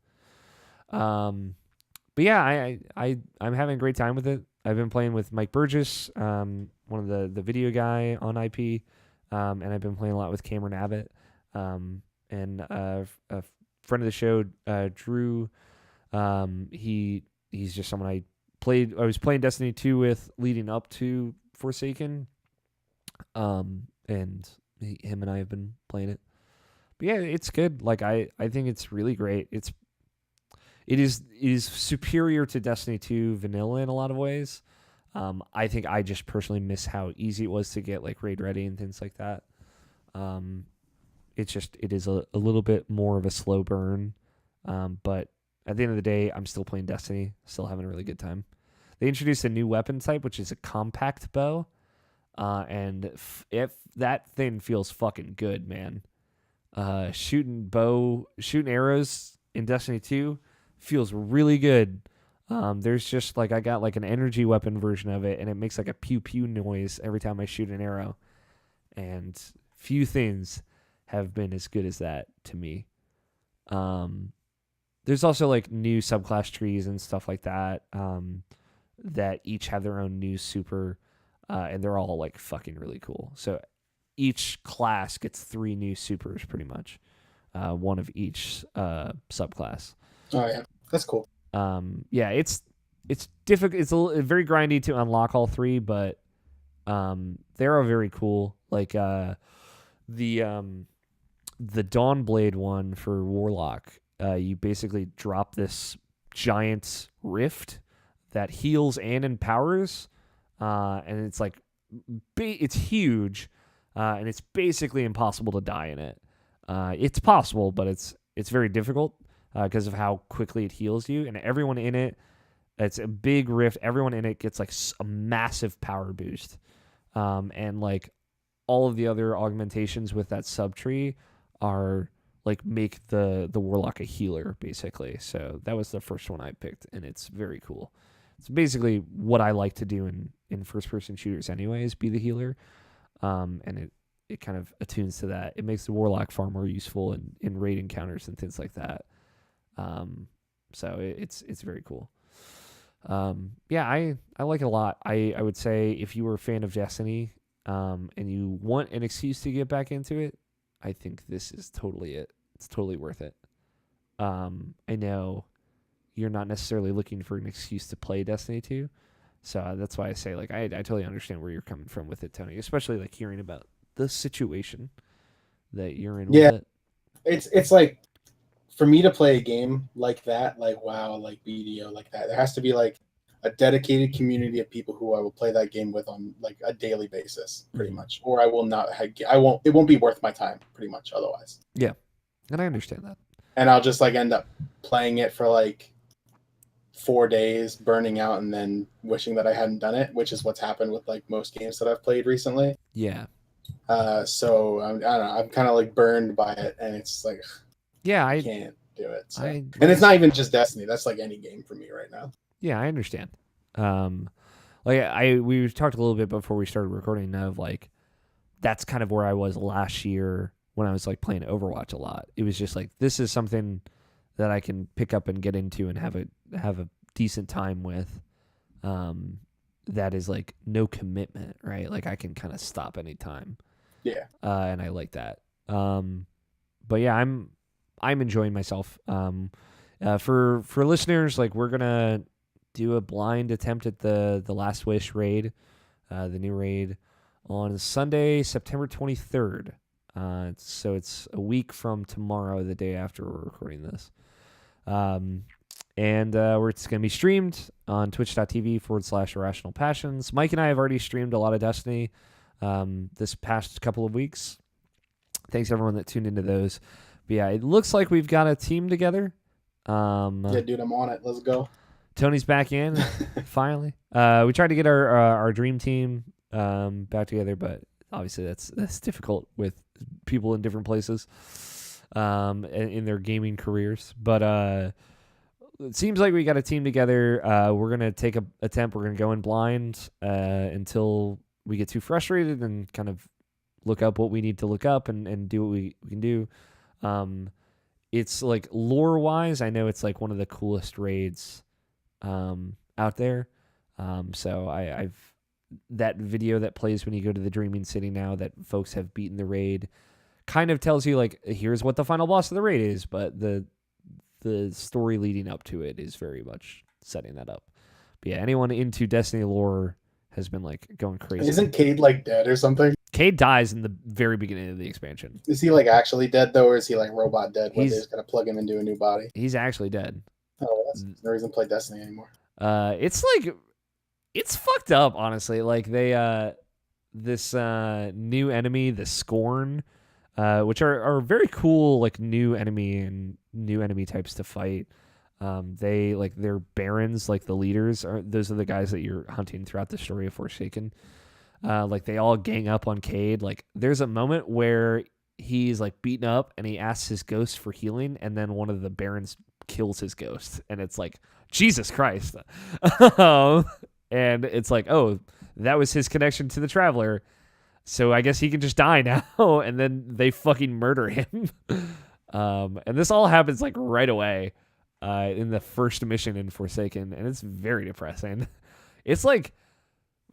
But yeah, I'm having a great time with it. I've been playing with Mike Burgess, one of the video guy on IP, and I've been playing a lot with Cameron Abbott, and a friend of the show, Drew. He's just someone I was playing Destiny 2 with leading up to Forsaken, and him and I have been playing it. But yeah, it's good. Like I think it's really great. It is superior to Destiny 2 vanilla in a lot of ways. I think I just personally miss how easy it was to get like raid ready and things like that. It is a little bit more of a slow burn. But at the end of the day, I'm still playing Destiny, still having a really good time. They introduced a new weapon type, which is a compact bow. And if that thing feels fucking good, man. Shooting arrows in Destiny 2 feels really good. There's just like I got like an energy weapon version of it, and it makes like a pew pew noise every time I shoot an arrow. And few things have been as good as that to me. There's also like new subclass trees and stuff like that, that each have their own new super, and they're all like fucking really cool. So each class gets 3 new supers pretty much, one of each subclass. Oh yeah, that's cool. Yeah, it's difficult. It's very grindy to unlock all 3, but they're all very cool. Like the Dawnblade one for Warlock, you basically drop this giant rift that heals and empowers, and it's like it's huge, and it's basically impossible to die in it. It's possible, but it's very difficult because of how quickly it heals you. And everyone in it, it's a big rift. Everyone in it gets like a massive power boost, and like all of the other augmentations with that subtree are like make the Warlock a healer basically. So that was the first one I picked, and it's very cool. It's basically what I like to do in first person shooters anyways, be the healer. And it kind of attunes to that. It makes the Warlock far more useful in raid encounters and things like that. So it's very cool. Yeah, I like it a lot. I would say if you were a fan of Destiny, and you want an excuse to get back into it, I think this is totally it. It's totally worth it. I know you're not necessarily looking for an excuse to play Destiny 2. So that's why I say, like, I totally understand where you're coming from with it, Tony, especially like hearing about the situation that you're in with it. It's like, for me to play a game like that, like WoW, like BDO, like that, there has to be like a dedicated community of people who I will play that game with on like a daily basis, pretty much, or I will not. It won't be worth my time, pretty much, otherwise. Yeah, and I understand that. And I'll just like end up playing it for like 4 days, burning out, and then wishing that I hadn't done it, which is what's happened with like most games that I've played recently. Yeah. So I don't know. I'm kind of like burned by it, and it's like, yeah, I can't do it. So. And it's not even just Destiny. That's like any game for me right now. Yeah, I understand. We talked a little bit before we started recording of like that's kind of where I was last year when I was like playing Overwatch a lot. It was just like, this is something that I can pick up and get into and have a decent time with. That is like no commitment, right? Like I can kind of stop anytime. Yeah. And I like that. But yeah, I'm enjoying myself. For listeners, like we're gonna do a blind attempt at the Last Wish raid, the new raid on Sunday, September 23rd. So it's a week from tomorrow, the day after we're recording this. And it's going to be streamed on twitch.tv/IrrationalPassions. Mike and I have already streamed a lot of Destiny this past couple of weeks. Thanks everyone that tuned into those. But yeah, it looks like we've got a team together. Yeah, dude, I'm on it. Let's go. Tony's back in, finally. We tried to get our dream team back together, but obviously that's difficult with people in different places in their gaming careers. But it seems like we got a team together. We're gonna take a attempt. We're gonna go in blind until we get too frustrated and kind of look up what we need to look up and do what we can do. It's like lore wise, I know it's like one of the coolest raids out there. So I've that video that plays when you go to the Dreaming City now that folks have beaten the raid kind of tells you like here's what the final boss of the raid is, but the story leading up to it is very much setting that up. But yeah, anyone into Destiny lore has been like going crazy. Isn't Cade like dead or something? Cade dies in the very beginning of the expansion. Is he like actually dead though, or is he like robot dead where He's- they're just gonna plug him into a new body? He's actually dead. Oh, that's no reason to play Destiny anymore. It's like it's fucked up, honestly. Like they this new enemy, the Scorn, which are very cool, like new enemy types to fight. They like they're barons, like the leaders those are the guys that you're hunting throughout the story of Forsaken. Like they all gang up on Cade. Like there's a moment where he's like beaten up and he asks his ghost for healing, and then one of the barons kills his ghost, and it's like Jesus Christ. And it's like, oh, that was his connection to the Traveler. So I guess he can just die now, and then they fucking murder him. And this all happens like right away in the first mission in Forsaken, and it's very depressing. It's like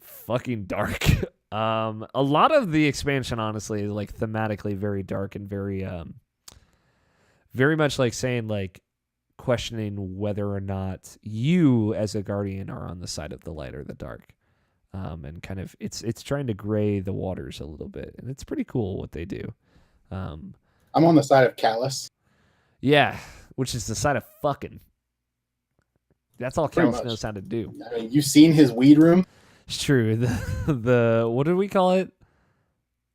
fucking dark. A lot of the expansion, honestly, is like thematically very dark and very much like saying like questioning whether or not you as a guardian are on the side of the light or the dark. And kind of it's trying to gray the waters a little bit, and it's pretty cool what they do. I'm on the side of Callus. Yeah, which is the side of fucking. That's all Pretty Callus much. knows how to do. I mean, you've seen his weed room, It's true. The what did we call it?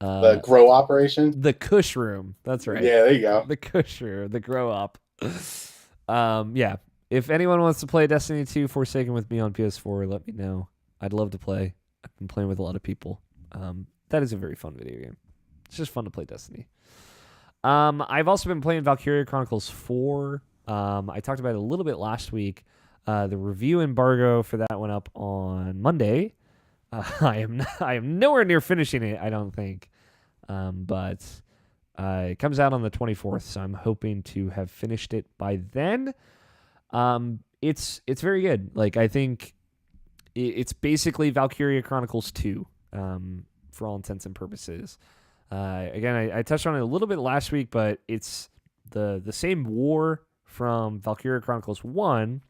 the grow operation. The Kush room. That's right. Yeah, there you go. The Kush room. The grow up. Yeah. If anyone wants to play Destiny 2 Forsaken with me on PS4, let me know. I'd love to play. I've been playing with a lot of people. That is a very fun video game. It's just fun to play Destiny. I've also been playing Valkyria Chronicles 4. I talked about it a little bit last week. The review embargo for that went up on Monday. I am nowhere near finishing it, I don't think. But it comes out on the 24th, so I'm hoping to have finished it by then. It's very good. Like I think it's basically Valkyria Chronicles 2, for all intents and purposes. Again, I touched on it a little bit last week, but it's the same war from Valkyria Chronicles 1,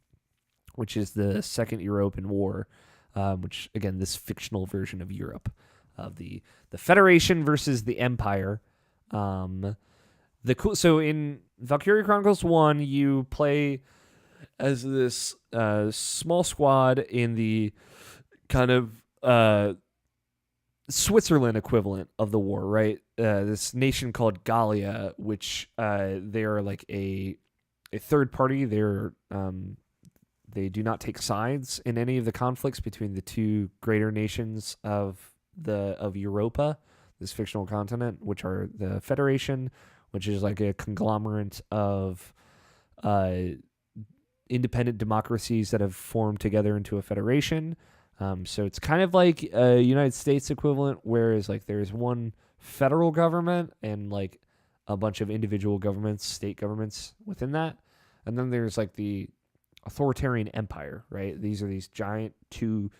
which is the Second European War, which, again, this fictional version of Europe, of the Federation versus the Empire. So in Valkyria Chronicles 1, you play as this small squad in the kind of Switzerland equivalent of the war, right? This nation called Gallia, which they are like a third party. They do not take sides in any of the conflicts between the two greater nations of Europa, this fictional continent, which are the Federation, which is like a conglomerate of independent democracies that have formed together into a federation. So it's kind of like a United States equivalent, whereas like there's one federal government and like a bunch of individual governments, state governments within that. And then there's like the authoritarian empire, right? These are these giant two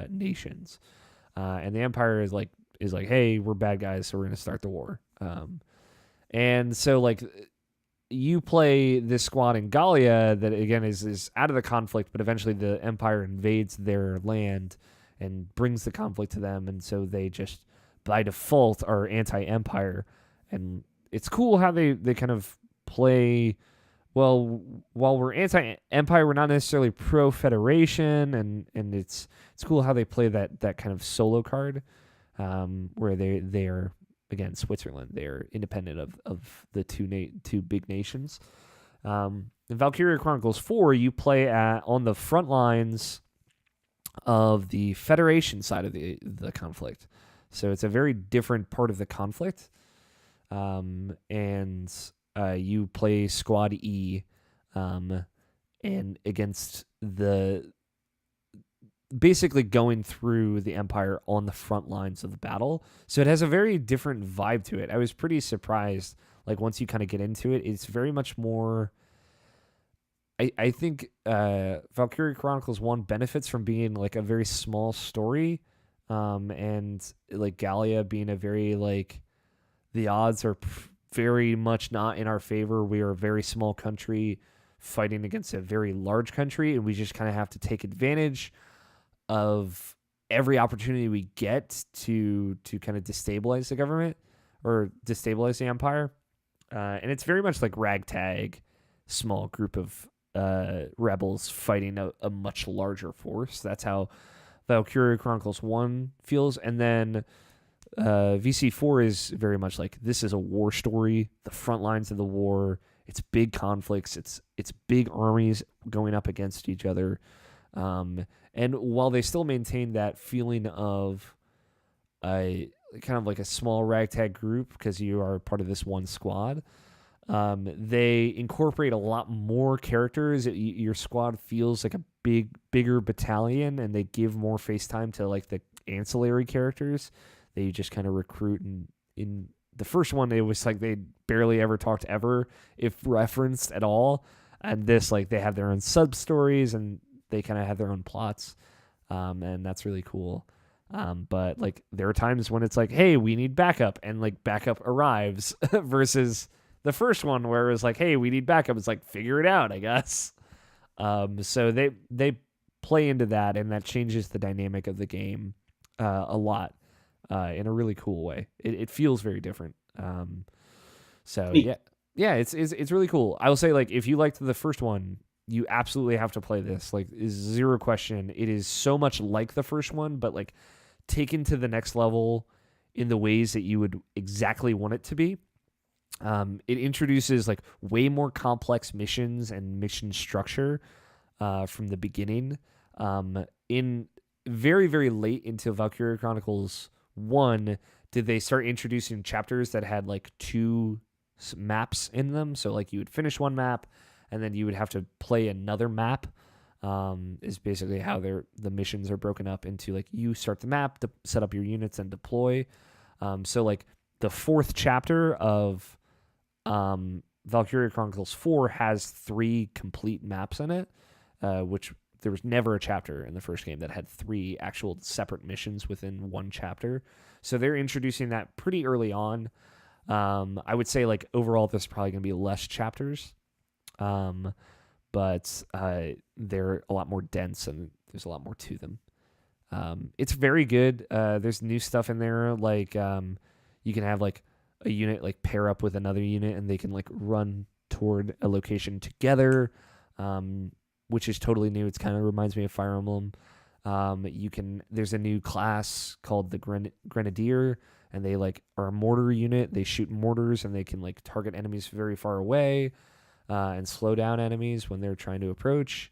nations. And the empire is like, hey, we're bad guys, so we're going to start the war. And so like you play this squad in Gallia that again is out of the conflict, but eventually the empire invades their land and brings the conflict to them, and so they just by default are anti-empire. And it's cool how they kind of play. Well, while we're anti-empire, we're not necessarily pro-federation, and it's cool how they play that kind of solo card, where they are. Again, Switzerland, they're independent of the two big nations. In Valkyria Chronicles 4, you play on the front lines of the Federation side of the conflict. So it's a very different part of the conflict. And you play Squad E. and against basically going through the Empire on the front lines of the battle. So it has a very different vibe to it. I was pretty surprised. Like once you kind of get into it, it's very much more. I think Valkyria Chronicles 1 benefits from being like a very small story, and like Gallia being a very like the odds are very much not in our favor. We are a very small country fighting against a very large country, and we just kind of have to take advantage of every opportunity we get to kind of destabilize the government or destabilize the empire. And it's very much like ragtag, small group of rebels fighting a much larger force. That's how Valkyria Chronicles 1 feels. And then VC4 is very much like this is a war story, the front lines of the war. It's big conflicts. It's big armies going up against each other. And while they still maintain that feeling of a kind of like a small ragtag group because you are part of this one squad, they incorporate a lot more characters. Your squad feels like a bigger battalion, and they give more face time to like the ancillary characters that you just kind of recruit. And in the first one, it was like they barely ever talked ever, if referenced at all. And this, like, they have their own sub stories and they kind of have their own plots, and that's really cool. But like there are times when it's like, hey, we need backup, and like backup arrives versus the first one where it was like, hey, we need backup. It's like, figure it out, I guess. So they play into that, and that changes the dynamic of the game a lot in a really cool way. It feels very different. So Neat. yeah, it's really cool. I will say, like, if you liked the first one, you absolutely have to play this. Like, is zero question. It is so much like the first one, but like taken to the next level in the ways that you would exactly want it to be. It introduces like way more complex missions and mission structure from the beginning. In very, very late into Valkyria Chronicles 1, did they start introducing chapters that had like 2 maps in them. So like you would finish one map and then you would have to play another map. Is basically how the missions are broken up into, like, you start the map to set up your units and deploy. So like the 4th chapter of Valkyria Chronicles 4 has 3 complete maps in it, which there was never a chapter in the first game that had 3 actual separate missions within one chapter. So they're introducing that pretty early on. I would say like overall there's probably going to be less chapters. But they're a lot more dense and there's a lot more to them. It's very good. There's new stuff in there, like you can have like a unit like pair up with another unit and they can like run toward a location together, which is totally new. It kind of reminds me of Fire Emblem. There's a new class called the Grenadier, and they like are a mortar unit. They shoot mortars and they can like target enemies very far away. And slow down enemies when they're trying to approach.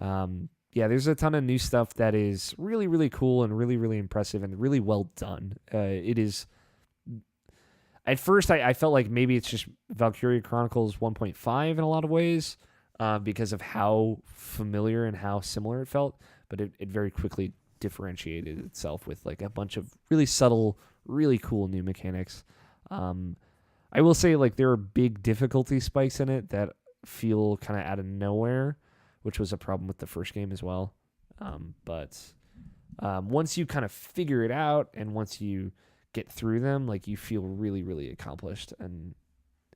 Yeah, there's a ton of new stuff that is really, really cool and really, really impressive and really well done. It is. At first, I felt like maybe it's just Valkyria Chronicles 1.5 in a lot of ways because of how familiar and how similar it felt, but it very quickly differentiated itself with like a bunch of really subtle, really cool new mechanics. I will say, like, there are big difficulty spikes in it that feel kind of out of nowhere, which was a problem with the first game as well. But once you kind of figure it out and once you get through them, like, you feel really, really accomplished. And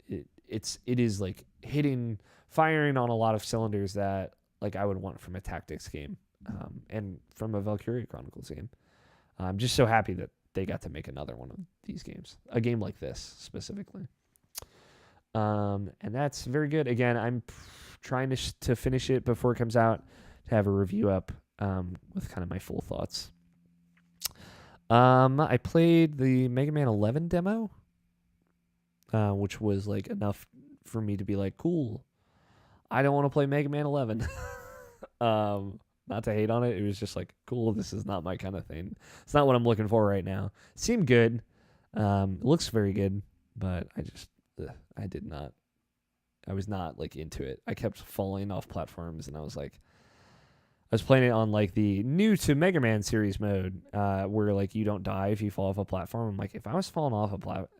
it is like firing on a lot of cylinders that like I would want from a tactics game and from a Valkyria Chronicles game. I'm just so happy that they got to make another one of these games, a game like this specifically. And that's very good. Again, I'm trying to finish it before it comes out to have a review up with kind of my full thoughts. I played the Mega Man 11 demo, which was like enough for me to be like, cool, I don't want to play Mega Man 11. Not to hate on it. It was just like, cool, this is not my kind of thing. It's not what I'm looking for right now. It seemed good. It looks very good, but I did not I was not like into it. I kept falling off platforms, and I was like, I was playing it on like the new to Mega Man series mode, where like you don't die if you fall off a platform. I'm like, if I was falling off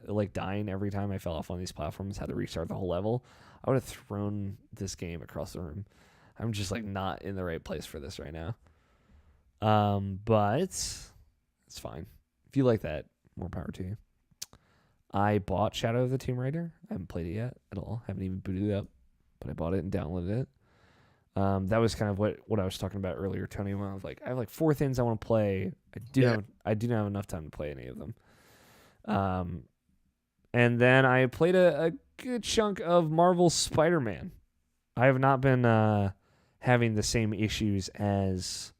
like dying every time I fell off one of these platforms, had to restart the whole level, I would have thrown this game across the room. I'm just like not in the right place for this right now. But it's fine. If you like that, more power to you. I bought Shadow of the Tomb Raider. I haven't played it yet at all. Haven't even booted it up, but I bought it and downloaded it. That was kind of what I was talking about earlier, Tony. When I was like, I have like 4 things I want to play. I do not have enough time to play any of them. And then I played a good chunk of Marvel's Spider-Man. I have not been having the same issues as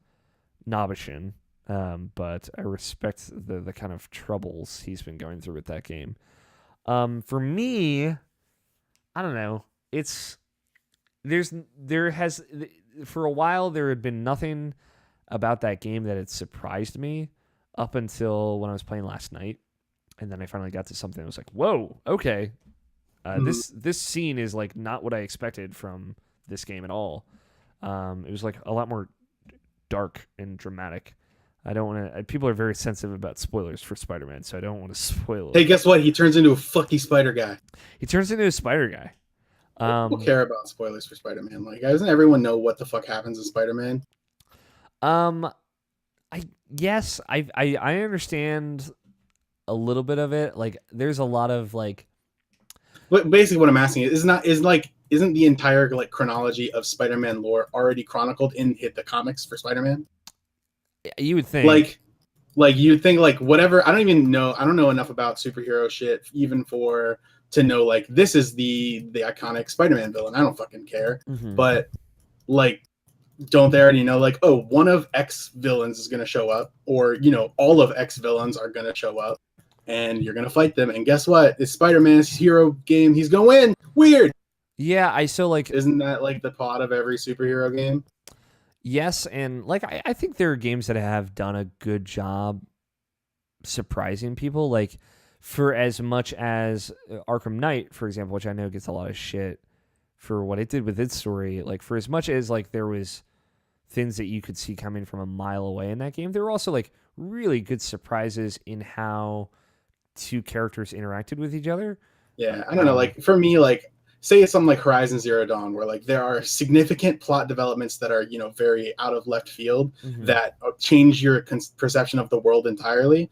Nobishin, but I respect the kind of troubles he's been going through with that game. For me, I don't know. For a while there had been nothing about that game that had surprised me up until when I was playing last night, and then I finally got to something that was like, whoa, okay, this scene is like not what I expected from this game at all. It was like a lot more dark and dramatic. I don't want to. People are very sensitive about spoilers for Spider-Man, so I don't want to spoil it. Hey, guess what? He turns into a fucky spider guy. He turns into a spider guy. People care about spoilers for Spider-Man. Like, doesn't everyone know what the fuck happens in Spider-Man? I understand a little bit of it. Like, there's a lot of like. But basically, what I'm asking isn't the entire like chronology of Spider-Man lore already chronicled in the comics for Spider-Man? You would think like you'd think like whatever. I don't know enough about superhero shit even to know like this is the iconic Spider-Man villain. I don't fucking care. Mm-hmm. But like, don't they already know like, oh, one of X villains is gonna show up, or all of X villains are gonna show up, and you're gonna fight them. And guess what? It's Spider-Man's hero game. He's gonna win. Weird. Yeah, isn't that like the plot of every superhero game? Yes, and like I think there are games that have done a good job surprising people. Like, for as much as Arkham Knight, for example, which I know gets a lot of shit for what it did with its story, like for as much as like there was things that you could see coming from a mile away in that game, there were also like really good surprises in how 2 characters interacted with each other. Yeah, I don't know. Like for me, like say it's something like Horizon Zero Dawn, where like there are significant plot developments that are very out of left field that change your perception of the world entirely.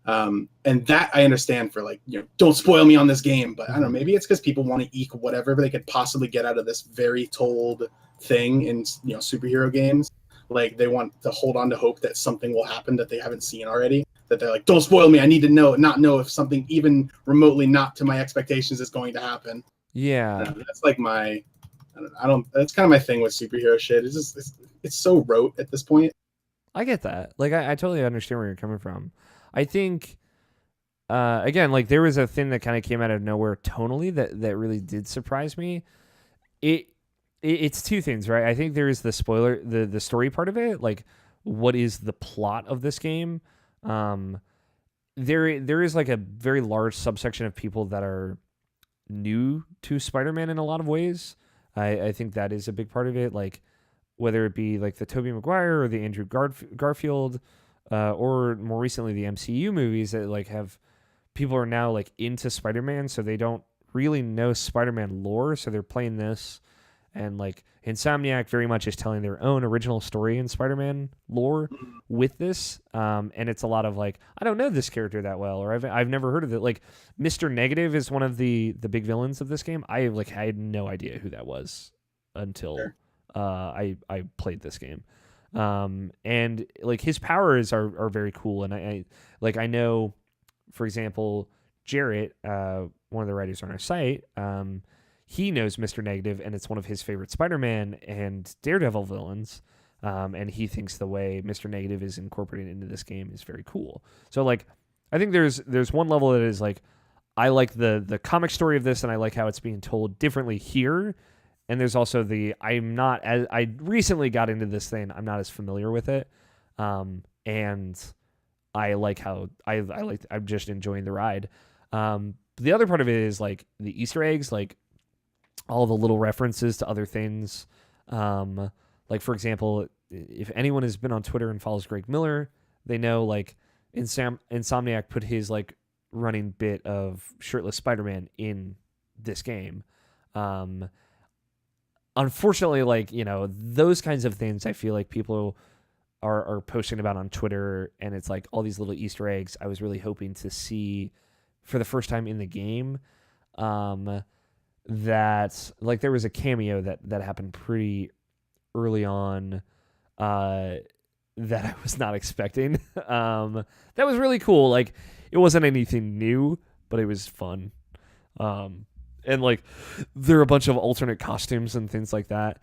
And that I understand for like, don't spoil me on this game, but I don't know, maybe it's because people want to eke whatever they could possibly get out of this very told thing in, superhero games. Like they want to hold on to hope that something will happen that they haven't seen already, that they're like, don't spoil me. I need to not know if something even remotely not to my expectations is going to happen. Yeah. That's like that's kind of my thing with superhero shit. It's just, it's so rote at this point. I get that. Like, I totally understand where you're coming from. I think, again, like there was a thing that kind of came out of nowhere tonally that really did surprise me. It's 2 things, right? I think there is the spoiler, the story part of it, like what is the plot of this game. There is like a very large subsection of people that are new to Spider-Man in a lot of ways. I think that is a big part of it. Like whether it be like the Tobey Maguire or the Andrew Garfield, or more recently the MCU movies that like have people are now like into Spider-Man, so they don't really know Spider-Man lore, so they're playing this, and like Insomniac very much is telling their own original story in Spider-Man lore with this, and it's a lot of like, I don't know this character that well, or I've never heard of it. Like Mr. Negative is one of the big villains of this game. I had no idea who that was until I played this game. And like his powers are very cool, and I know, for example, Jarrett, one of the writers on our site, he knows Mr. Negative, and it's one of his favorite Spider-Man and Daredevil villains, and he thinks the way Mr. Negative is incorporated into this game is very cool. So like I think there's one level that is like, I like the comic story of this, and I like how it's being told differently here. And there's also I recently got into this thing. I'm not as familiar with it. And I like how I'm just enjoying the ride. The other part of it is like the Easter eggs. Like all the little references to other things. Like, for example, if anyone has been on Twitter and follows Greg Miller, they know, like, Insomniac put his, like, running bit of shirtless Spider-Man in this game. Unfortunately, like, you know, those kinds of things I feel like people are posting about on Twitter, and it's like all these little Easter eggs I was really hoping to see for the first time in the game. That, like, there was a cameo that happened pretty early on that I was not expecting. That was really cool. Like, it wasn't anything new, but it was fun. And, like, there are a bunch of alternate costumes and things like that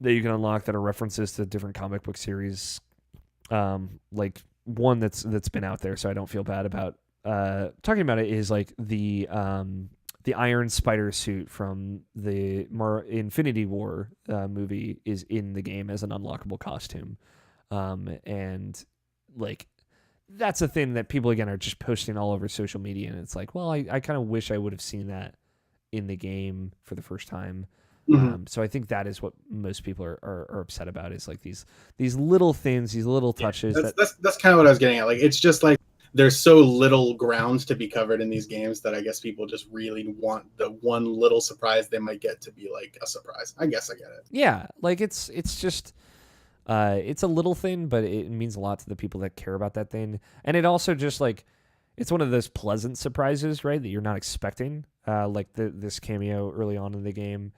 you can unlock that are references to different comic book series. Like, one that's been out there, so I don't feel bad about talking about it, is like the Iron Spider suit from the Infinity War movie is in the game as an unlockable costume. And, like, that's a thing that people, again, are just posting all over social media, and it's like, well, I kind of wish I would have seen that in the game for the first time. So I think that is what most people are upset about, is like these little things, these little touches. That's kind of what I was getting at. Like, it's just like there's so little ground to be covered in these games that I guess people just really want the one little surprise they might get to be like a surprise. I guess I get it. Yeah, like it's just it's a little thing, but it means a lot to the people that care about that thing. And it also just, like, it's one of those pleasant surprises, right, that you're not expecting. Like this cameo early on in the game.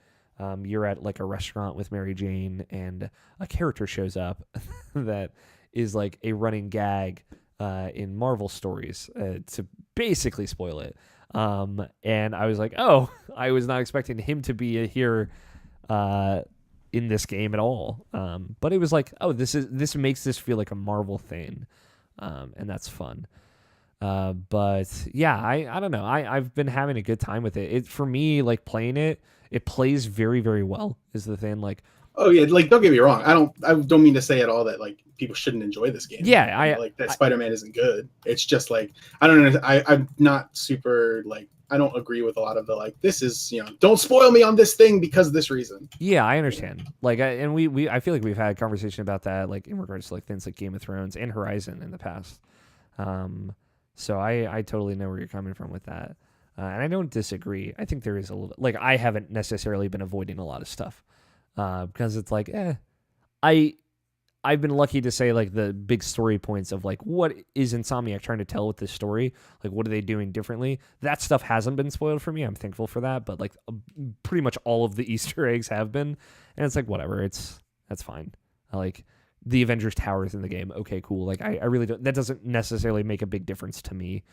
You're at, like, a restaurant with Mary Jane, and a character shows up that is, like, a running gag in Marvel stories, to basically spoil it. And I was like, oh, I was not expecting him to be here in this game at all. But it was like, oh, this makes this feel like a Marvel thing, and that's fun. But yeah, I don't know. I've been having a good time with it. It, for me, like, playing it plays very, very well is the thing. Like, oh yeah, like, don't get me wrong. I don't mean to say at all that, like, people shouldn't enjoy this game. Yeah, like that Spider-Man isn't good. It's just like, I don't know. I'm not super, like, I don't agree with a lot of the, like, this is, you know, don't spoil me on this thing because of this reason. Yeah, I understand. Like, I feel like we've had a conversation about that, like, in regards to, like, things like Game of Thrones and Horizon in the past. So I totally know where you're coming from with that. And I don't disagree. I think there is a little, like, I haven't necessarily been avoiding a lot of stuff because it's like, I've been lucky to say, like, the big story points of, like, what is Insomniac trying to tell with this story? Like, what are they doing differently? That stuff hasn't been spoiled for me. I'm thankful for that. But, like, pretty much all of the Easter eggs have been. And it's like, whatever. That's fine. Like, the Avengers Tower is in the game. Okay, cool. Like, I really don't, that doesn't necessarily make a big difference to me.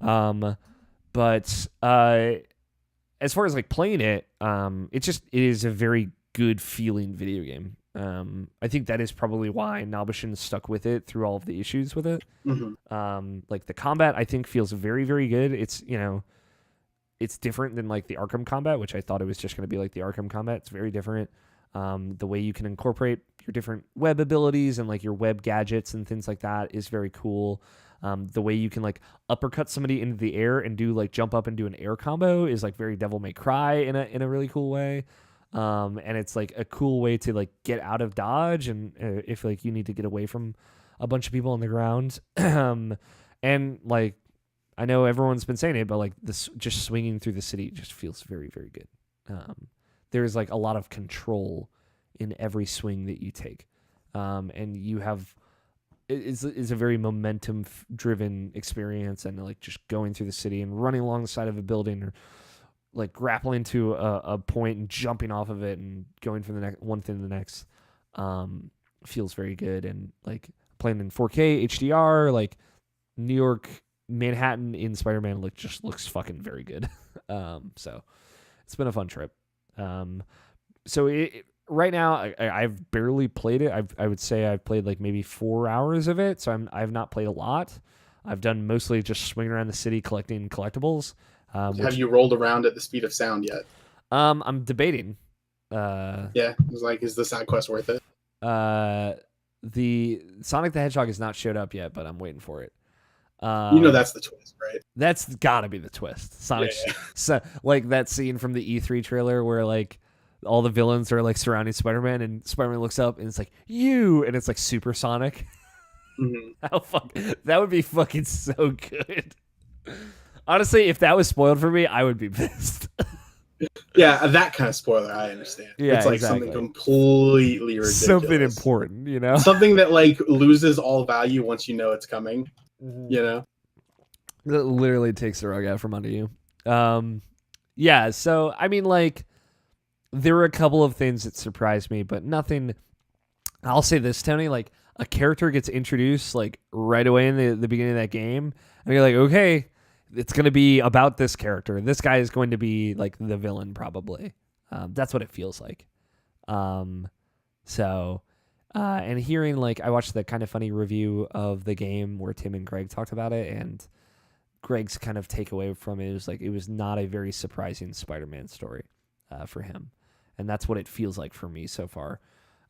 But as far as, like, playing it, it is a very good feeling video game. I think that is probably why Nobushin stuck with it through all of the issues with it. Like, the combat, I think, feels very, very good. It's, you know, it's different than, like, the Arkham combat, which I thought it was just going to be like the Arkham combat. It's very different. The way you can incorporate your different web abilities and, like, your web gadgets and things like that is very cool. The way you can, like, uppercut somebody into the air and do, like, jump up and do an air combo is, like, very Devil May Cry in a really cool way. And it's, like, a cool way to, like, get out of dodge, and if, like, you need to get away from a bunch of people on the ground. And, like, I know everyone's been saying it, but, like, this just swinging through the city just feels very, very good. There's, like, a lot of control in every swing that you take. And you have, it's a very momentum driven experience, and, like, just going through the city and running along the side of a building, or, like, grappling to a point and jumping off of it and going from the next one thing to the next, feels very good. And, like, playing in 4K HDR, like, New York, Manhattan in Spider-Man, like, just looks fucking very good. So it's been a fun trip. So right now I've barely played it. I would say I've played, like, maybe 4 hours of it. So I've not played a lot. I've done mostly just swinging around the city collecting collectibles. Have you rolled around at the speed of sound yet? I'm debating. Yeah, it was like, is the side quest worth it? The Sonic the Hedgehog has not showed up yet, but I'm waiting for it. That's the twist, right? That's gotta be the twist. Sonic, Yeah. so, like that scene from the E3 trailer where like all the villains are like surrounding Spider-Man, and Spider-Man looks up and it's like you, and it's like Supersonic. Mhm. How that would be fucking so good. Honestly, if that was spoiled for me, I would be pissed. Yeah, that kind of spoiler, I understand. Yeah, it's like exactly. something completely ridiculous. Something important, you know? Something that like loses all value once you know it's coming. You know? That literally takes the rug out from under you. Yeah, so I mean, like, there were a couple of things that surprised me, but nothing. I'll say this, Tony, like, a character gets introduced like right away in the beginning of that game, and you're like, okay, it's going to be about this character. This guy is going to be like the villain, probably. That's what it feels like. And hearing, like, I watched the Kind of Funny review of the game where Tim and Greg talked about it, and Greg's kind of takeaway from it was like it was not a very surprising Spider-Man story for him, and that's what it feels like for me so far.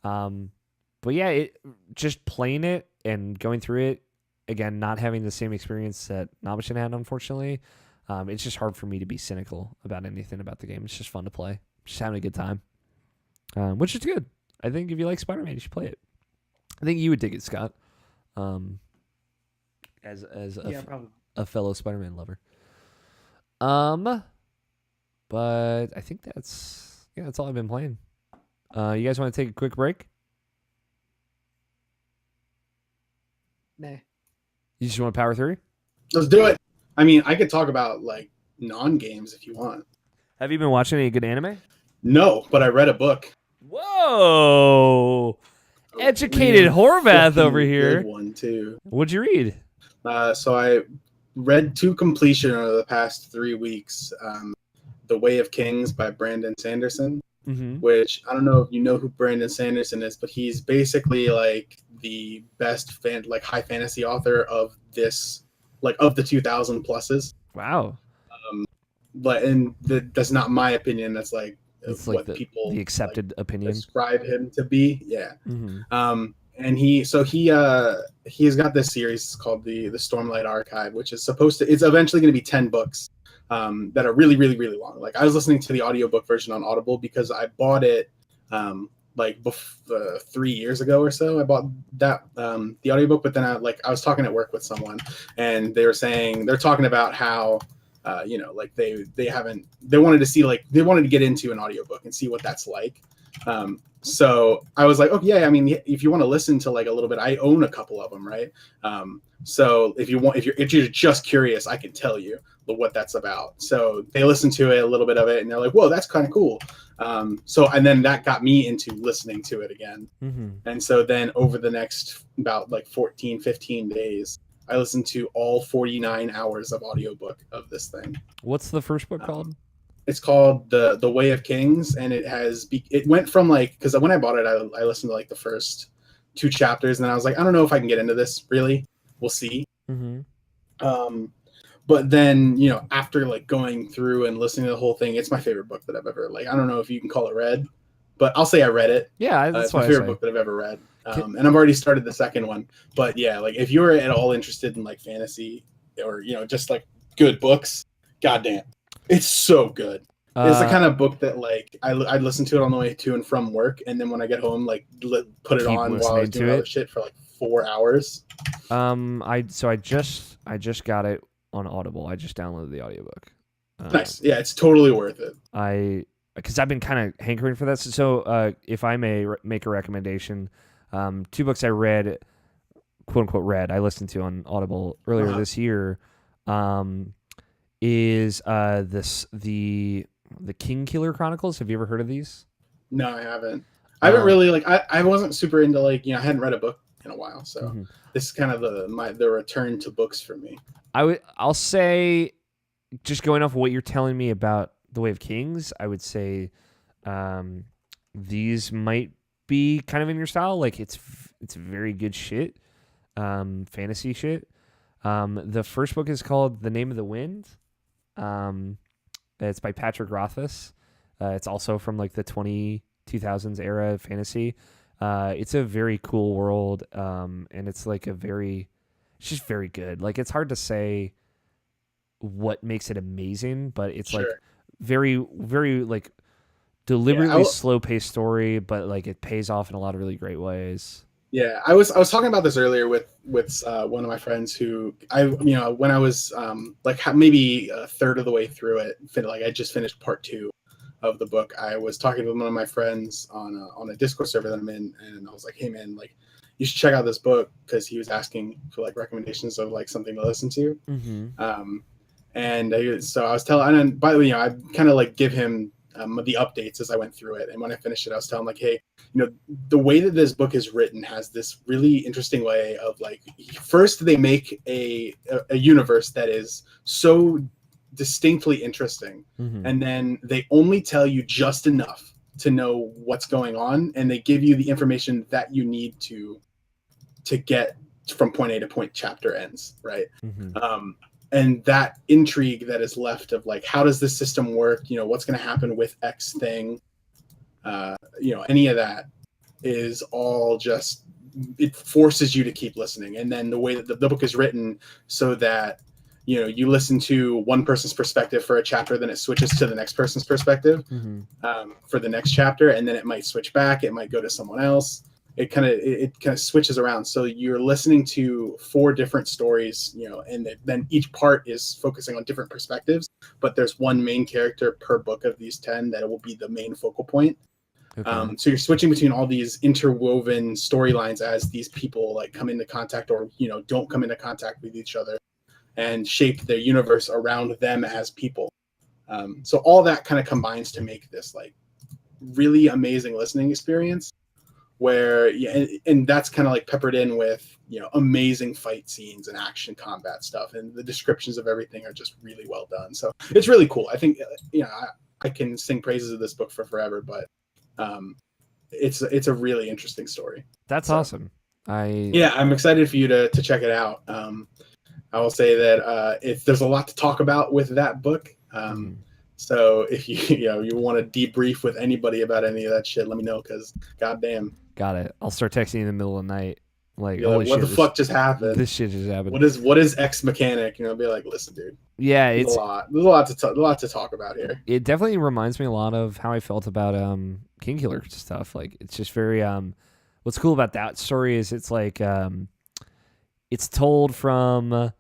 But yeah, just playing it and going through it again, not having the same experience that Nabishin had, unfortunately. It's just hard for me to be cynical about anything about the game. It's just fun to play, just having a good time, which is good. I think if you like Spider-Man, you should play it. I think you would dig it, Scott. As probably. a fellow Spider-Man lover. But I think that's all I've been playing. You guys want to take a quick break? Nah. You just want to power through? Let's do it. I mean, I could talk about like non-games if you want. Have you been watching any good anime? No, but I read a book. Whoa! Educated Horvath over here. Good one too. What'd you read? So I read to completion over the past 3 weeks. The Way of Kings by Brandon Sanderson. Mm-hmm. Which I don't know if you know who Brandon Sanderson is, but he's basically like the best high fantasy author of this, like of the 2000 pluses. Wow. That's not my opinion. That's like It's what like people the accepted opinion. Describe him to be. Yeah. Mm-hmm. And he's got this series called the Stormlight Archive, which is it's eventually going to be 10 books. That are really, really, really long. Like I was listening to the audiobook version on Audible because I bought it 3 years ago or so. I bought that the audiobook, but then I was talking at work with someone, and they're talking about how they wanted to get into an audiobook and see what that's like. So I was like, oh yeah, I mean, if you want to listen to like a little bit, I own a couple of them, right? So if you're just curious, I can tell you what that's about. So they listened to it, a little bit of it, and they're like, whoa, that's kind of cool. And then that got me into listening to it again. Mm-hmm. And so then over the next about 15 days, I listened to all 49 hours of audiobook of this thing. What's the first book called? It's called the Way of Kings, and it went from because when I bought it, I listened to the first 2 chapters, and then I was like, I don't know if I can get into this. Really, we'll see. Mm-hmm. But then after going through and listening to the whole thing, it's my favorite book that I've ever I don't know if you can call it read, but I'll say I read it. Yeah, that's it's my favorite book that I've ever read. And I've already started the second one. But yeah, if you're at all interested in fantasy or just good books, goddamn, it's so good. It's the kind of book that I listen to it on the way to and from work, and then when I get home, put it on while I was doing other shit for 4 hours. I just got it on Audible. I just downloaded the audiobook. Nice. Yeah, it's totally worth it. Because I've been kind of hankering for that. So if I may make a recommendation, 2 books I read, quote unquote read, I listened to on Audible earlier this year, is the King Killer Chronicles. Have you ever heard of these? No, I haven't. I haven't really I wasn't super into I hadn't read a book in a while, so this is kind of the return to books for me. I'll say, just going off of what you're telling me about The Way of Kings, I would say these might be kind of in your style. It's very good shit, fantasy shit. The first book is called The Name of the Wind. It's by Patrick Rothfuss. It's also from the 2000s era of fantasy. It's a very cool world, and it's it's just very good. Like it's hard to say what makes it amazing, but it's like Sure. very, very like Yeah, deliberately slow paced story, but like it pays off in a lot of really great ways. yeah. I was talking about this earlier with one of my friends who when I was like maybe a third of the way through it, like I just finished part 2 of the book. I was talking to one of my friends on a Discord server that I'm in, and I was like, hey man, like you should check out this book, because he was asking for like recommendations of like something to listen to. Mm-hmm. So I was telling, and by the way, I kind of like give him the updates as I went through it. And when I finished it, I was telling him like, hey, the way that this book is written has this really interesting way of like, first they make a universe that is so distinctly interesting, Mm-hmm. and then they only tell you just enough to know what's going on, and they give you the information that you need to get from point A to point chapter ends, right? Mm-hmm. And that intrigue that is left of like, how does this system work? What's going to happen with X thing? Any of that is all just, it forces you to keep listening. And then the way that the book is written, so that you listen to one person's perspective for a chapter, then it switches to the next person's perspective for the next chapter, and then it might switch back, it might go to someone else. It kind of switches around, so you're listening to 4 different stories, and then each part is focusing on different perspectives, but there's one main character per book of these 10 that will be the main focal point. Okay. So you're switching between all these interwoven storylines as these people like come into contact, or don't come into contact with each other, and shape their universe around them as people. So all that kind of combines to make this like really amazing listening experience, where and that's kind of like peppered in with amazing fight scenes and action combat stuff, and the descriptions of everything are just really well done. So it's really cool. I think I can sing praises of this book for forever, but it's a really interesting story. That's So, awesome. I'm excited for you to check it out. I will say that there's a lot to talk about with that book. So if you want to debrief with anybody about any of that shit, let me know, because goddamn. Got it. I'll start texting you in the middle of the night. Like, You're holy like, what shit, the fuck just happened? This shit just happened. What is X mechanic? Be like, listen, dude. Yeah, There's a lot to talk about here. It definitely reminds me a lot of how I felt about King Killer stuff. Like, it's just very what's cool about that story is it's like it's told from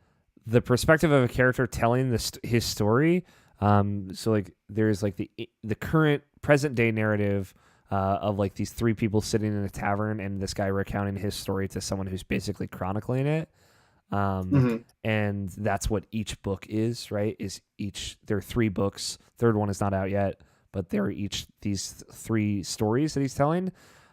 the perspective of a character telling his story. So like there's like the current present day narrative of like these 3 people sitting in a tavern, and this guy recounting his story to someone who's basically chronicling it. And that's what each book is, right? There are 3 books. Third one is not out yet, but they're each these 3 stories that he's telling,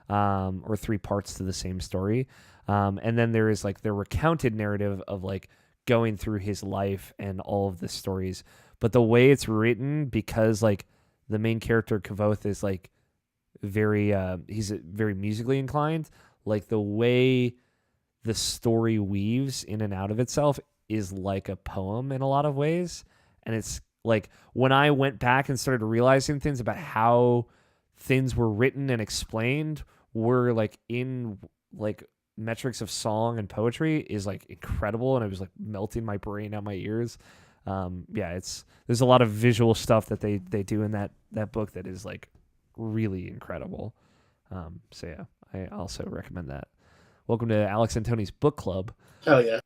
or 3 parts to the same story. And then there is like the recounted narrative of like going through his life and all of the stories. But the way it's written, because like the main character Kavoth is like he's very musically inclined, like the way the story weaves in and out of itself is like a poem in a lot of ways. And it's like when I went back and started realizing things about how things were written and explained were like in like metrics of song and poetry is like incredible, and it was like melting my brain out my ears. There's a lot of visual stuff that they do in that book that is like really incredible. I also recommend that. Welcome to Alex and Tony's book club. Hell yeah.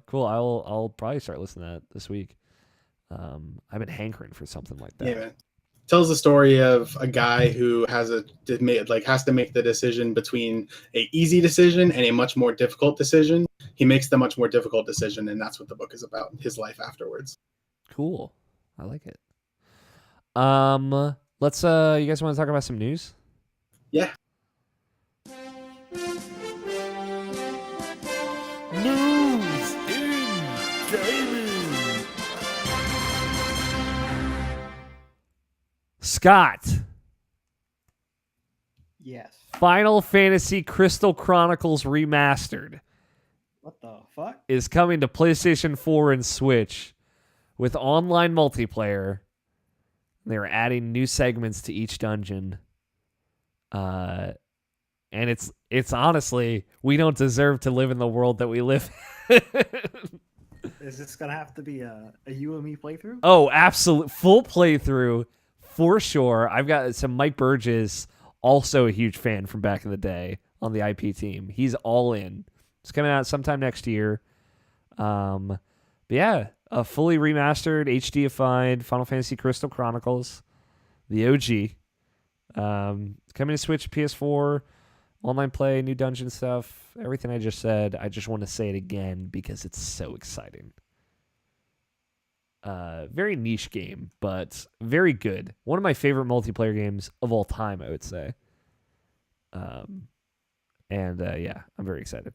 Cool. I'll probably start listening to that this week. I've been hankering for something like that. Yeah, man. Tells the story of a guy who has to make the decision between a easy decision and a much more difficult decision. He makes the much more difficult decision, and that's what the book is about, his life afterwards. Cool. I like it. Let's you guys want to talk about some news? Yeah. News in gaming. Scott. Yes. Final Fantasy Crystal Chronicles Remastered What the fuck? is coming to PlayStation 4 and Switch with online multiplayer. They're adding new segments to each dungeon. And it's honestly, we don't deserve to live in the world that we live in. Is this gonna have to be a you and me playthrough? Oh, absolute full playthrough for sure. I've got some Mike Burgess, also a huge fan from back in the day on the IP team. He's all in. It's coming out sometime next year. But yeah, a fully remastered, HDified Final Fantasy Crystal Chronicles, the OG. It's coming to Switch, PS4, online play, new dungeon stuff, everything I just said. I just want to say it again because it's so exciting. Very niche game, but very good. One of my favorite multiplayer games of all time, I would say. Yeah, I'm very excited.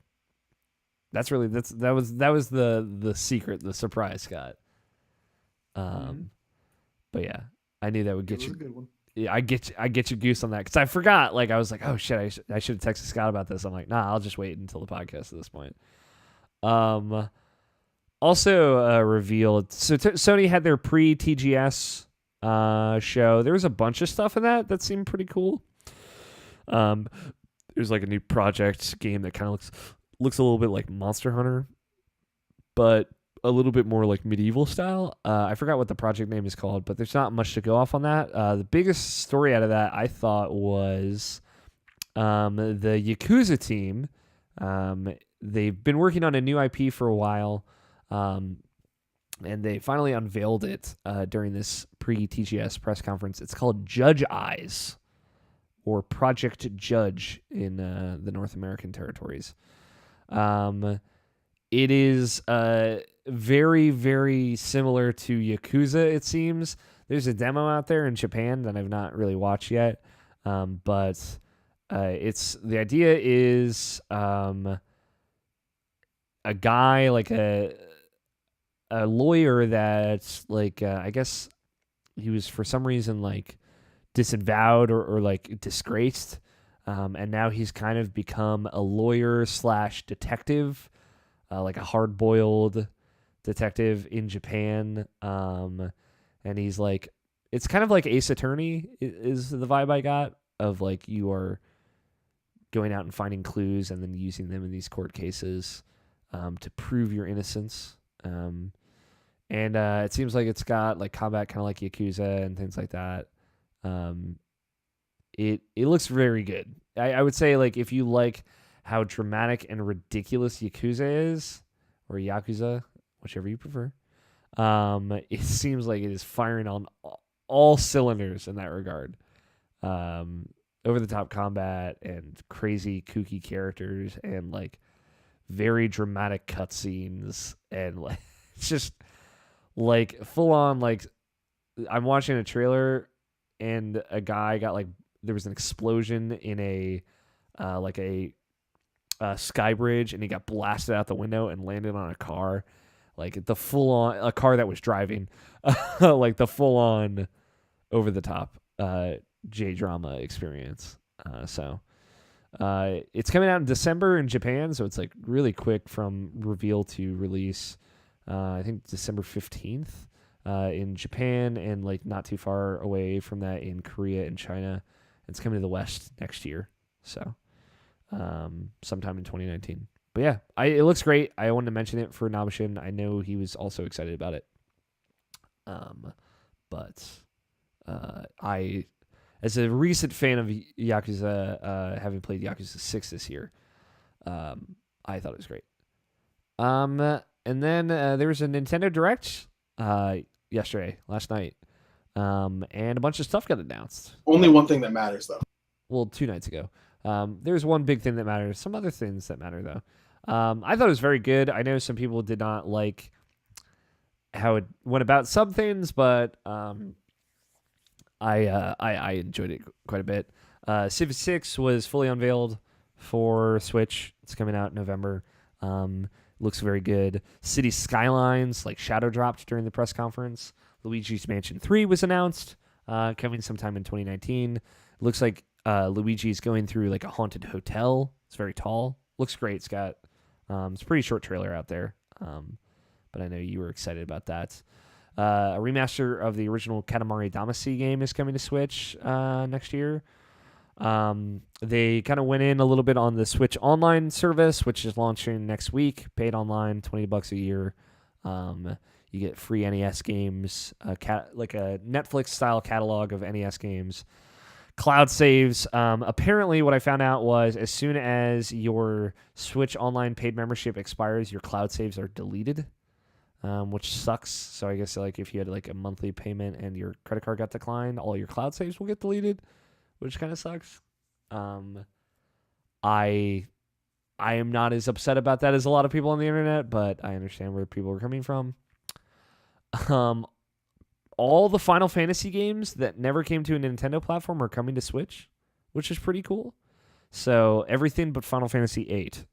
That was the secret, the surprise, Scott. But yeah, I knew that would get It was you. a good one. Yeah, I get you goose on that because I forgot. Like I was like, oh shit, I should have texted Scott about this. I'm like, nah, I'll just wait until the podcast at this point. Also revealed. So Sony had their pre-TGS show. There was a bunch of stuff in that seemed pretty cool. There's like a new project game that kind of looks a little bit like Monster Hunter, but a little bit more like medieval style. I forgot what the project name is called, but there's not much to go off on that. The biggest story out of that, I thought, was the Yakuza team. They've been working on a new IP for a while, and they finally unveiled it during this pre-TGS press conference. It's called Judge Eyes, or Project Judge in the North American territories. It is very, very similar to Yakuza, it seems. There's a demo out there in Japan that I've not really watched yet, but the idea is a guy, like a lawyer that's like I guess he was for some reason like disavowed or like disgraced, and now he's kind of become a lawyer / detective, like a hard-boiled detective in Japan, and he's like, it's kind of like Ace Attorney is the vibe I got of like you are going out and finding clues and then using them in these court cases to prove your innocence. And it seems like it's got like combat kind of like Yakuza and things like that. It looks very good. I would say like if you like how dramatic and ridiculous Yakuza is, or Yakuza, whichever you prefer, it seems like it is firing on all cylinders in that regard. Over the top combat and crazy kooky characters and like very dramatic cutscenes and like it's just like full on like I'm watching a trailer and a guy got like there was an explosion in a sky bridge and he got blasted out the window and landed on a car, like the full on a car that was driving, like the full on over the top J drama experience. So it's coming out in December in Japan, so it's like really quick from reveal to release. I think December 15th in Japan, and like not too far away from that in Korea and China. It's coming to the West next year, so sometime in 2019. But yeah, it looks great. I wanted to mention it for Nabashin. I know he was also excited about it. But I, as a recent fan of Yakuza, having played Yakuza 6 this year, I thought it was great. And then there was a Nintendo Direct last night, and a bunch of stuff got announced. Only one thing that matters, though. Well, 2 nights ago. There's one big thing that matters. Some other things that matter, though. I thought it was very good. I know some people did not like how it went about some things, but I enjoyed it quite a bit. Civ 6 was fully unveiled for Switch. It's coming out in November. Looks very good. City Skylines like shadow dropped during the press conference. Luigi's Mansion 3 was announced, coming sometime in 2019. Looks like Luigi's going through like a haunted hotel. It's very tall. Looks great, Scott. It's a pretty short trailer out there, but I know you were excited about that. A remaster of the original Katamari Damacy game is coming to Switch next year. They kind of went in a little bit on the Switch Online service, which is launching next week. Paid online, $20 a year. You get free NES games, like a Netflix style catalog of NES games. Cloud saves. Apparently, what I found out was as soon as your Switch Online paid membership expires, your cloud saves are deleted, which sucks. So I guess like if you had like a monthly payment and your credit card got declined, all your cloud saves will get deleted, which kind of sucks. I am not as upset about that as a lot of people on the internet, but I understand where people are coming from. All the Final Fantasy games that never came to a Nintendo platform are coming to Switch, which is pretty cool. So everything but Final Fantasy 8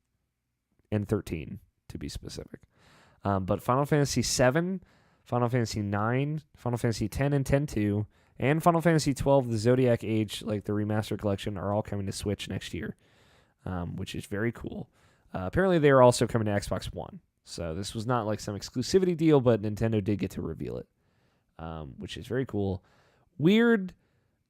and 13, to be specific. But Final Fantasy 7, Final Fantasy 9, Final Fantasy 10 and 10-2, and Final Fantasy 12, the Zodiac Age, like the remastered collection, are all coming to Switch next year, which is very cool. Apparently, they are also coming to Xbox One. So this was not like some exclusivity deal, but Nintendo did get to reveal it. Which is very cool. Weird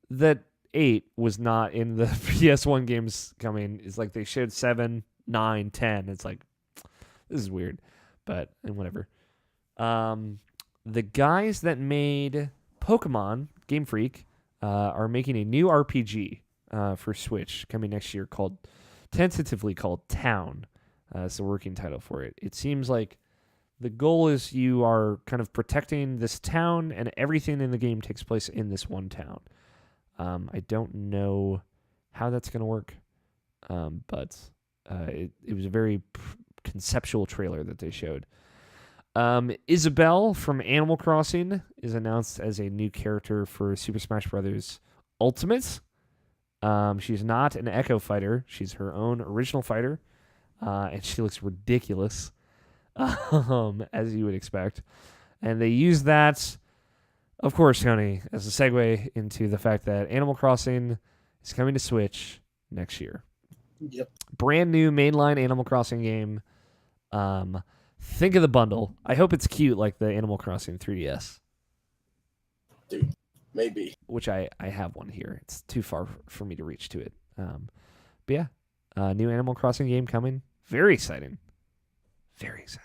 that 8 was not in the PS1 games coming. It's like they showed 7, 9, 10. It's like, this is weird, but and whatever. The guys that made Pokemon, Game Freak, are making a new RPG for Switch coming next year tentatively called Town. It's the working title for it. It seems like the goal is you are kind of protecting this town, and everything in the game takes place in this one town. I don't know how that's going to work, but it was a very conceptual trailer that they showed. Isabelle from Animal Crossing is announced as a new character for Super Smash Bros. Ultimate. She's not an Echo fighter. She's her own original fighter, and she looks ridiculous. As you would expect. And they use that, of course, Tony, as a segue into the fact that Animal Crossing is coming to Switch next year. Yep. Brand new mainline Animal Crossing game. Think of the bundle. I hope it's cute like the Animal Crossing 3DS. Dude, maybe. Which I have one here. It's too far for me to reach to it. But yeah, new Animal Crossing game coming. Very exciting. Very exciting.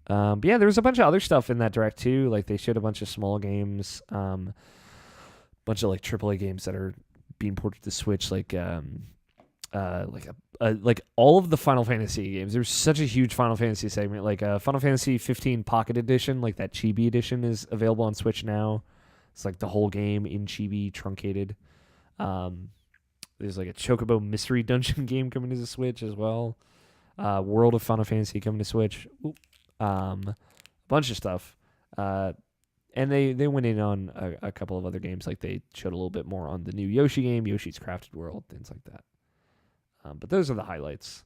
But yeah, there was a bunch of other stuff in that direct too. Like they showed a bunch of small games, bunch of like AAA games that are being ported to Switch, like all of the Final Fantasy games. There's such a huge Final Fantasy segment, like Final Fantasy 15 Pocket Edition, like that Chibi edition is available on Switch now. It's like the whole game in Chibi truncated. There's like a Chocobo Mystery Dungeon game coming to the Switch as well. World of Final Fantasy coming to Switch. Bunch of stuff. And they went in on a couple of other games. Like they showed a little bit more on the new Yoshi game, Yoshi's Crafted World, things like that. But those are the highlights.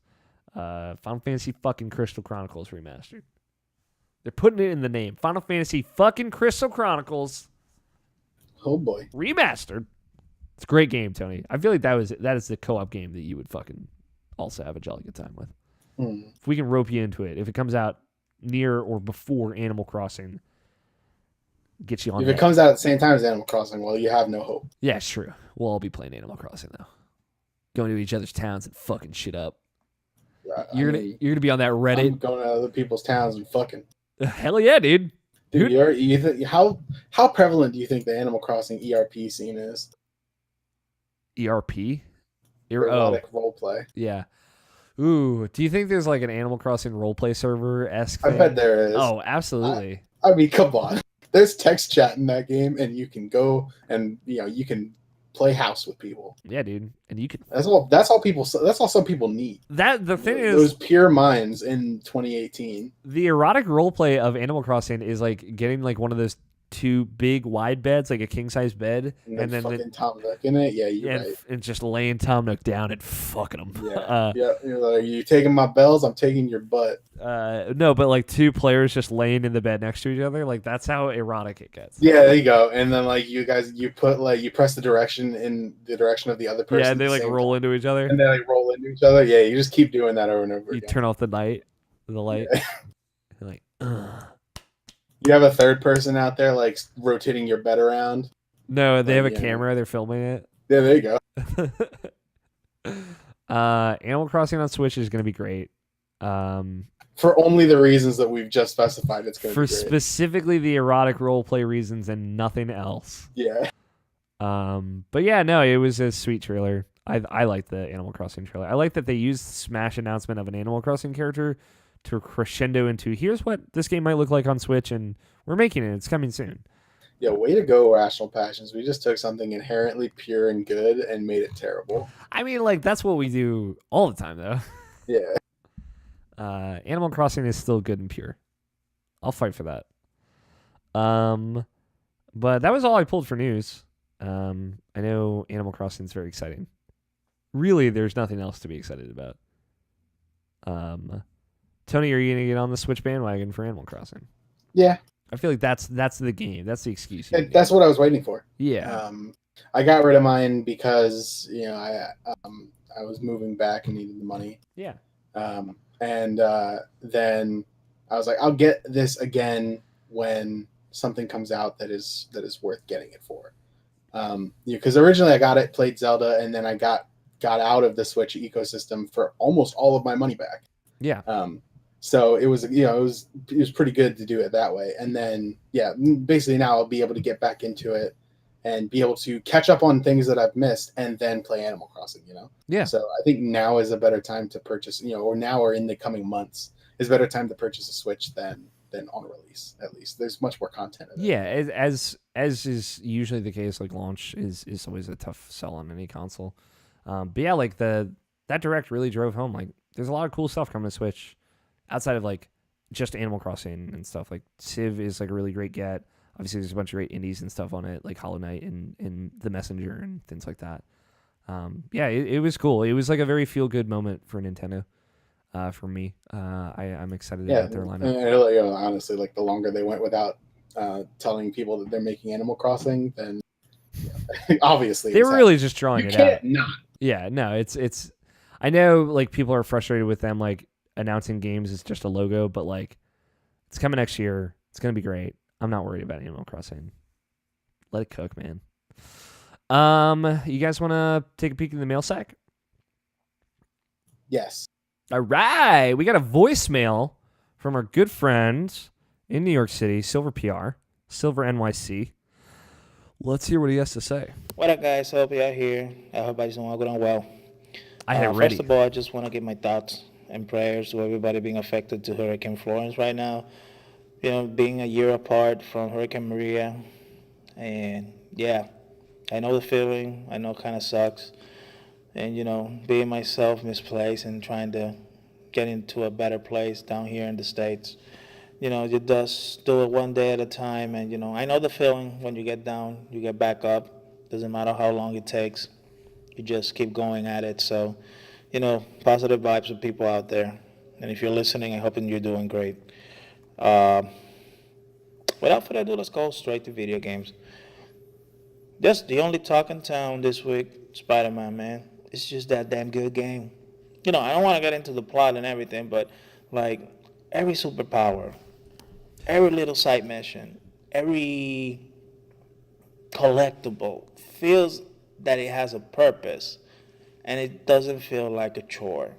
Final Fantasy fucking Crystal Chronicles remastered. They're putting it in the name. Final Fantasy fucking Crystal Chronicles. Oh boy. Remastered. It's a great game, Tony. I feel like that is the co-op game that you would fucking also have a jolly good time with. If we can rope you into it, if it comes out near or before Animal Crossing, get you on. If it comes out at the same time as Animal Crossing, well, you have no hope. Yeah, it's true. We'll all be playing Animal Crossing though, going to each other's towns and fucking shit up. You're gonna be on that Reddit. I'm going to other people's towns and fucking. Hell yeah, dude. Dude, how prevalent do you think the Animal Crossing ERP scene is? ERP? Erotic roleplay. Yeah. Ooh, do you think there's like an Animal Crossing roleplay server-esque I thing? bet there is. Oh, absolutely. I mean, come on. There's text chat in that game, and you can go and you can play house with people. Yeah, dude, and you can. That's all some people need. The thing is, those pure minds in 2018. The erotic roleplay of Animal Crossing is like getting like one of those two big wide beds, like a king size bed, and then fucking Tom Nook in it. Yeah, you're right. And just laying Tom Nook down and fucking him. Yeah, yeah. You're like, you taking my bells? I'm taking your butt. No, but like two players just laying in the bed next to each other, like that's how erotic it gets. Yeah, there you go. And then like you guys, you press the direction in the direction of the other person. Yeah, and they like roll into each other. And they like roll into each other. Yeah, you just keep doing that over and over again. You turn off the light. Yeah. Like, You have a third person out there like rotating your bed around. No, they have a camera. They're filming it. Yeah, there you go. Animal Crossing on Switch is going to be great. For only the reasons that we've just specified, it's going to For be great. specifically the erotic roleplay reasons and nothing else. Yeah. But yeah, no, it was a sweet trailer. I like the Animal Crossing trailer. I like that they used Smash announcement of an Animal Crossing character to crescendo into here's what this game might look like on Switch, and we're making it. It's coming soon. Yeah, way to go, Rational Passions. We just took something inherently pure and good and made it terrible. I mean, like that's what we do all the time, though. Yeah. Animal Crossing is still good and pure. I'll fight for that. But that was all I pulled for news. I know Animal Crossing is very exciting. Really, there's nothing else to be excited about. Tony, are you gonna get on the Switch bandwagon for Animal Crossing? Yeah. I feel like that's the game. That's the excuse. That's what I was waiting for. Yeah. I got rid of mine because I was moving back and needed the money. Yeah. And then I was like, I'll get this again when something comes out that is worth getting it for. Because originally I got it, played Zelda, and then I got out of the Switch ecosystem for almost all of my money back. Yeah. So it was pretty good to do it that way. And then basically now I'll be able to get back into it and be able to catch up on things that I've missed and then play Animal Crossing, Yeah. So I think now is a better time to purchase, or now or in the coming months is a better time to purchase a Switch than on release. At least there's much more content in it. Yeah, as is usually the case, like launch is always a tough sell on any console. But yeah, like that direct really drove home. Like there's a lot of cool stuff coming to Switch outside of like just Animal Crossing and stuff. Like Civ is like a really great get. Obviously, there's a bunch of great indies and stuff on it, like Hollow Knight and The Messenger and things like that. It was cool. It was like a very feel good moment for Nintendo. For me, I'm excited about their lineup. And honestly, like the longer they went without telling people that they're making Animal Crossing, then obviously they were really just drawing it out. Not. Yeah, no, it's. I know like people are frustrated with them like announcing games as just a logo, but like it's coming next year. It's gonna be great. I'm not worried about Animal Crossing. Let it cook, man. You guys want to take a peek in the mail sack? Yes. All right, we got a voicemail from our good friend in New York City, Silver PR, Silver NYC. Let's hear what he has to say. What up, guys? Hope you're here. I hope everybody's doing well. I had it ready. First of all, I just want to give my thoughts and prayers to everybody being affected to Hurricane Florence right now. Being a year apart from Hurricane Maria. And yeah, I know the feeling. I know it kind of sucks. And, being myself misplaced and trying to get into a better place down here in the States. You just do it one day at a time. And, I know the feeling when you get down, you get back up. Doesn't matter how long it takes. You just keep going at it. So, positive vibes with people out there. And if you're listening, I hope you're doing great. Without further ado, let's go straight to video games. Just the only talk in town this week, Spider-Man, man. It's just that damn good game. I don't want to get into the plot and everything, but like every superpower, every little side mission, every collectible feels that it has a purpose, and it doesn't feel like a chore.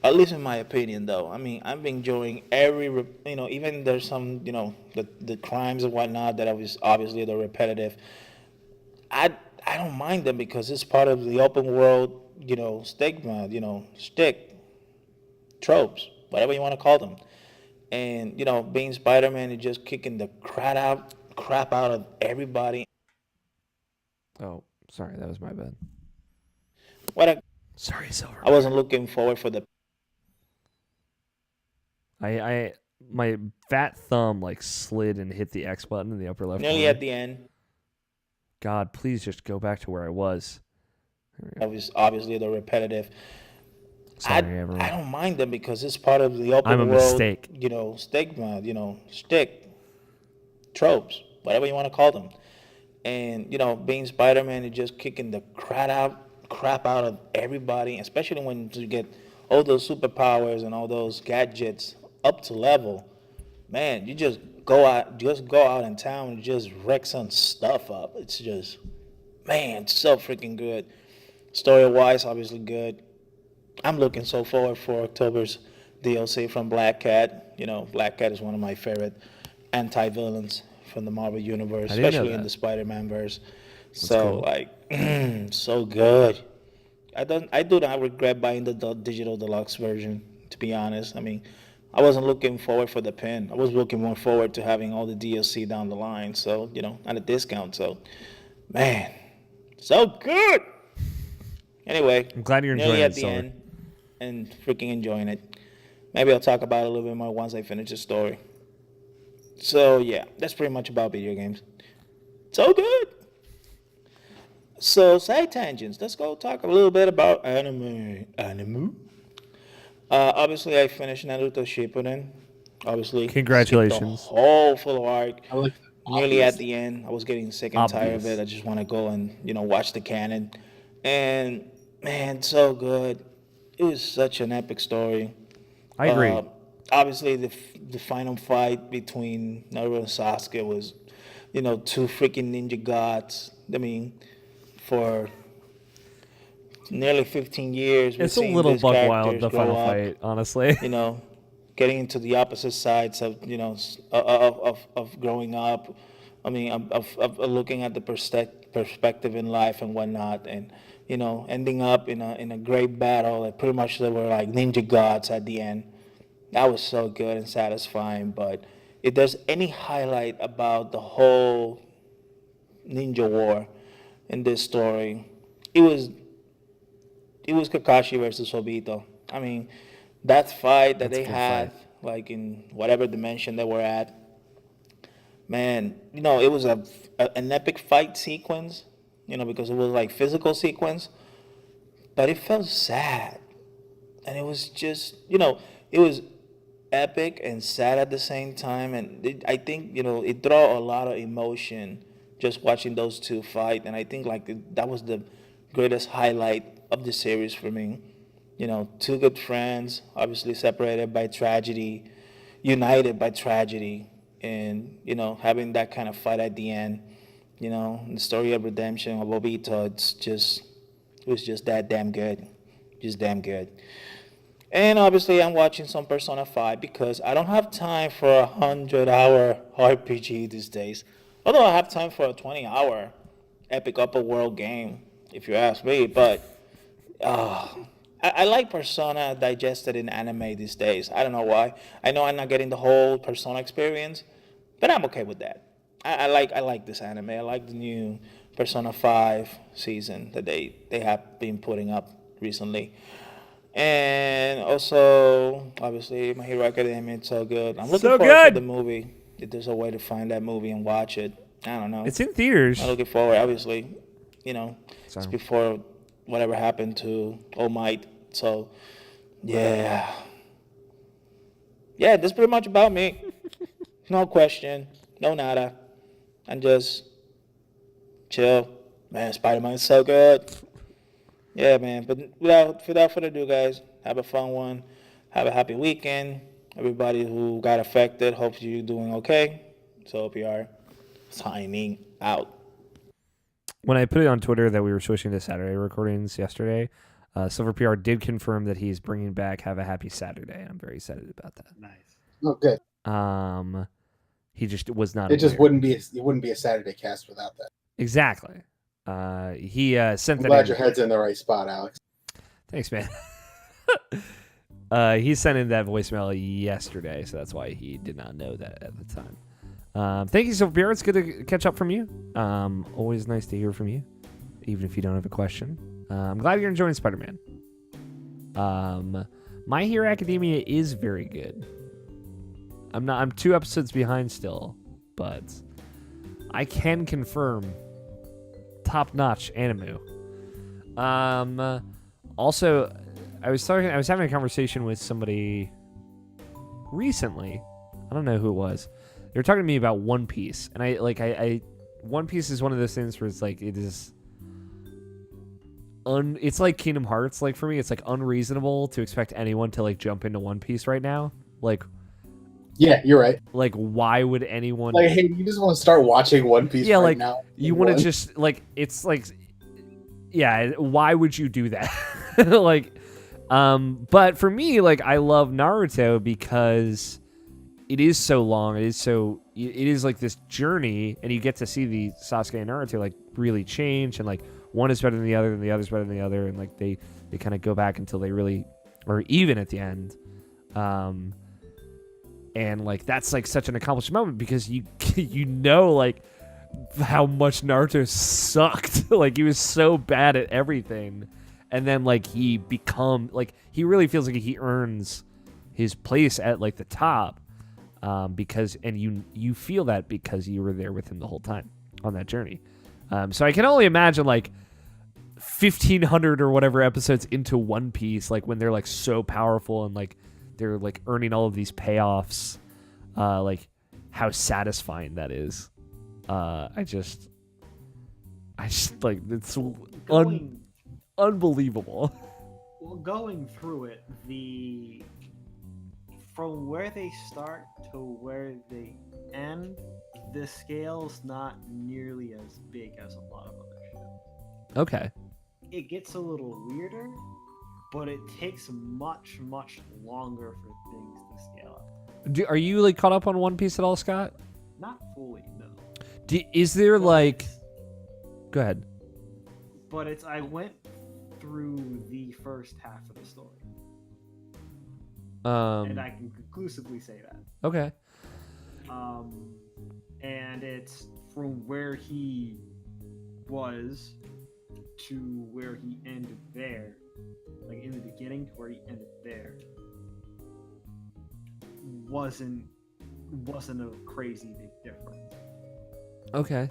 At least in my opinion, though. I mean, I've been enjoying every, even there's some, the crimes and whatnot that obviously they're repetitive. I don't mind them because it's part of the open world, stigma, stick, tropes, whatever you want to call them. And, being Spider-Man and just kicking the crap out of everybody. Oh, sorry, that was my bad. Sorry, Silver. I wasn't looking forward for the... My fat thumb like slid and hit the X button in the upper left Nearly corner. at the end. God, please just go back to where I was. Obviously, they're repetitive. Sorry, everyone. I don't mind them because it's part of the open I'm a world. mistake. Stigma, stick, tropes, whatever you want to call them. And, being Spider-Man and just kicking the crap out of everybody, especially when you get all those superpowers and all those gadgets up to level. Man, you just go out in town and just wreck some stuff up. It's just man, so freaking good. Story-wise, obviously good. I'm looking so forward for October's DLC from Black Cat. You know, Black Cat is one of my favorite anti-villains from the Marvel Universe, I didn't know especially in that. the Spider-Man verse. That's So, cool. like, so good. I do not regret buying the digital deluxe version, to be honest. I mean, I wasn't looking forward for the pin. I was looking more forward to having all the DLC down the line. So, you know, at a discount. So, man, so good. Anyway, I'm glad you're nearly enjoying at it, the Silver. end and freaking enjoying it. Maybe I'll talk about it a little bit more once I finish the story. So, yeah, that's pretty much about video games. So good. So, side tangents. Let's go talk a little bit about anime. Anime? Obviously, I finished Naruto Shippuden. Obviously, skipped the Congratulations. whole full arc. I like Nearly at obviously. the end, I was getting sick and tired of it. Obvious. I just want to go and watch the canon. And man, so good. It was such an epic story. I Uh, agree. Obviously, the final fight between Naruto and Sasuke was, two freaking ninja gods. I mean, for nearly 15 years, we've It's a seen little these buck wild, characters the grow final up. fight, honestly. You know, getting into the opposite sides of of growing up. I mean, of looking at the perspective in life and whatnot, and ending up in a great battle. Like pretty much they were like ninja gods at the end. That was so good and satisfying. But if there's any highlight about the whole ninja war in this story, it was Kakashi versus Obito. I mean, that fight that That's a they good fight. had, like in whatever dimension they were at, man, it was an epic fight sequence, because it was like physical sequence, but it felt sad, and it was just, it was epic and sad at the same time, and I think it draw a lot of emotion just watching those two fight, and I think like that was the greatest highlight of the series for me. Two good friends, obviously separated by tragedy, united by tragedy, and having that kind of fight at the end. The story of redemption of Obito, it was just that damn good, just damn good. And obviously, I'm watching some Persona 5 because I don't have time for a 100-hour RPG these days. Although I have time for a 20-hour epic upper world game, if you ask me. But uh, I like Persona digested in anime these days. I don't know why. I know I'm not getting the whole Persona experience, but I'm okay with that. I like this anime. I like the new Persona 5 season that they have been putting up recently. And also, obviously, My Hero Academia, it's so good. I'm looking So forward for the good. movie. If there's a way to find that movie and watch it, I don't know. It's in I'm theaters. looking forward. Obviously, it's Sorry. before whatever happened to All Might. So, yeah. Yeah, that's pretty much about me. No question. No nada. I'm just chill. Man, Spider-Man is so good. Yeah, man. But without further ado, guys, have a fun one. Have a happy weekend. Everybody who got affected, hope you're doing okay. So hope you are signing out. When I put it on Twitter that we were switching to Saturday recordings yesterday, Silver PR did confirm that he's bringing back Have a Happy Saturday. I'm very excited about Nice. Oh, good. that. He just was not It just aware. wouldn't be a Saturday cast without that. Exactly. He sent I'm that glad in. your head's in the right spot, Alex. Thanks, man. He sent in that voicemail yesterday, so that's why he did not know that at the time. Thank you, Silver PR. It's good to catch up from you. Always nice to hear from you, even if you don't have a question. I'm glad you're enjoying Spider-Man. My Hero Academia is very good. I'm 2 episodes behind still, but I can confirm top-notch anime. Also, I was having a conversation with somebody recently. I don't know who it was. They were talking to me about One Piece, and I One Piece is one of those things where it's like it is it's like Kingdom Hearts. Like for me, it's like unreasonable to expect anyone to like jump into One Piece right now. Like Yeah, you're right. Like, why would anyone? Like, hey, you just want to start watching One Piece Yeah, right like, now? you want to One? just like it's like, yeah. Why would you do that? Like, but for me, like, I love Naruto because it is so long. It is like this journey, and you get to see the Sasuke and Naruto like really change, and like one is better than the other, and the other's better than the other, and like they kind of go back until they really are even at the end. And like that's like such an accomplished moment because you like how much Naruto sucked. Like he was so bad at everything, and then like he really feels like he earns his place at like the top, because you feel that because you were there with him the whole time on that journey. So I can only imagine like 1,500 or whatever episodes into One Piece, like when they're like so powerful and like they're like earning all of these payoffs, like how satisfying that is. I just like it's unbelievable. Well, going through it, from where they start to where they end, the scale's not nearly as big as a lot of other shows. Okay. It gets a little weirder, but it takes much, much longer for things to scale up. Are you like caught up on One Piece at all, Scott? Not fully, no. Is there But like? it's- Go ahead. But I went through the first half of the story, and I can conclusively say that. Okay. And it's from where he was to where he ended there, like in the beginning to where he ended there, wasn't a crazy big difference. Okay.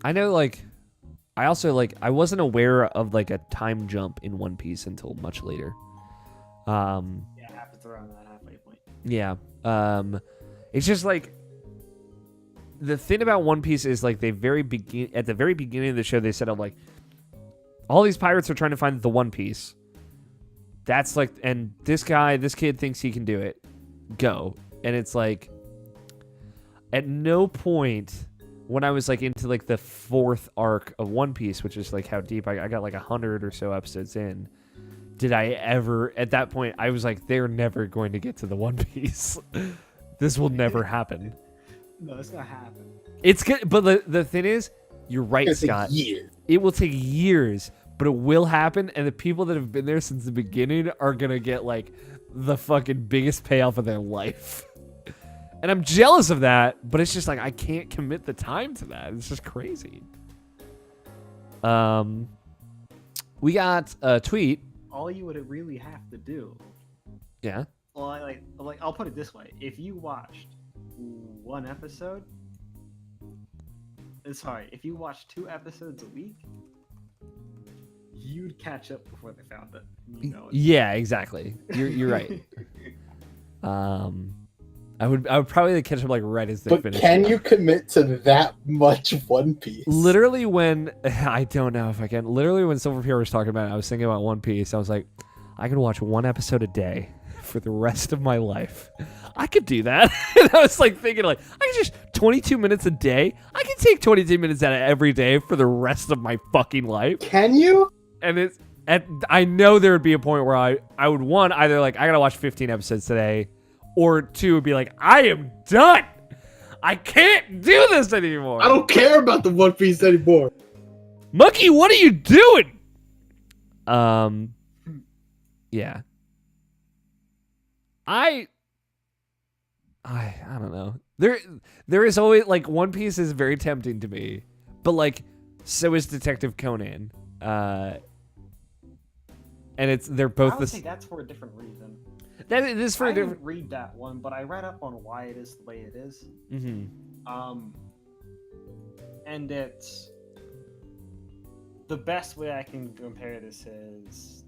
I know, like, I also, like, I wasn't aware of, like, a time jump in One Piece until much later. Yeah, it happens around that halfway point. Yeah. It's just, like, the thing about One Piece is, like, at the very beginning of the show, they said, like, all these pirates are trying to find the One Piece. That's, like, and this kid thinks he can do it. Go. And it's, like, at no point when I was like into like the fourth arc of One Piece, which is like how deep I got like 100 or so episodes in, did I ever at that point I was like, they're never going to get to the One Piece. This will never happen. No, it's gonna happen. It's good, but the thing is, you're right, It's Scott. a year. It will take years, but it will happen, and the people that have been there since the beginning are gonna get like the fucking biggest payoff of their life. And I'm jealous of that, but it's just like I can't commit the time to that. It's just crazy. We got a tweet. All you would really have to do. Yeah. Well, I'll put it this way: if you watched one episode, if you watched 2 episodes a week, you'd catch up before they found it. You know it. Yeah, exactly. You're right. I would probably catch up like right as they But finish. can you commit to that much One Piece? Literally when I don't know if I can. Literally when Silver Pierre was talking about it, I was thinking about One Piece. I was like, I could watch 1 episode a day for the rest of my life. I could do that. And I was like thinking like, I could just 22 minutes a day. I could take 22 minutes out of every day for the rest of my fucking life. Can you? And I know there would be a point where I would either like I gotta watch 15 episodes today, or 2 would be like, I am done. I can't do this anymore. I don't care about the One Piece anymore. Monkey, what are you doing? Yeah. I don't know. There is always like One Piece is very tempting to me, but like so is Detective Conan. And they're both I the would say that's for a different reason. that it is for I a different. didn't read that one, but I read up on why it is the way it is. Mm-hmm. And it's the best way I can compare this is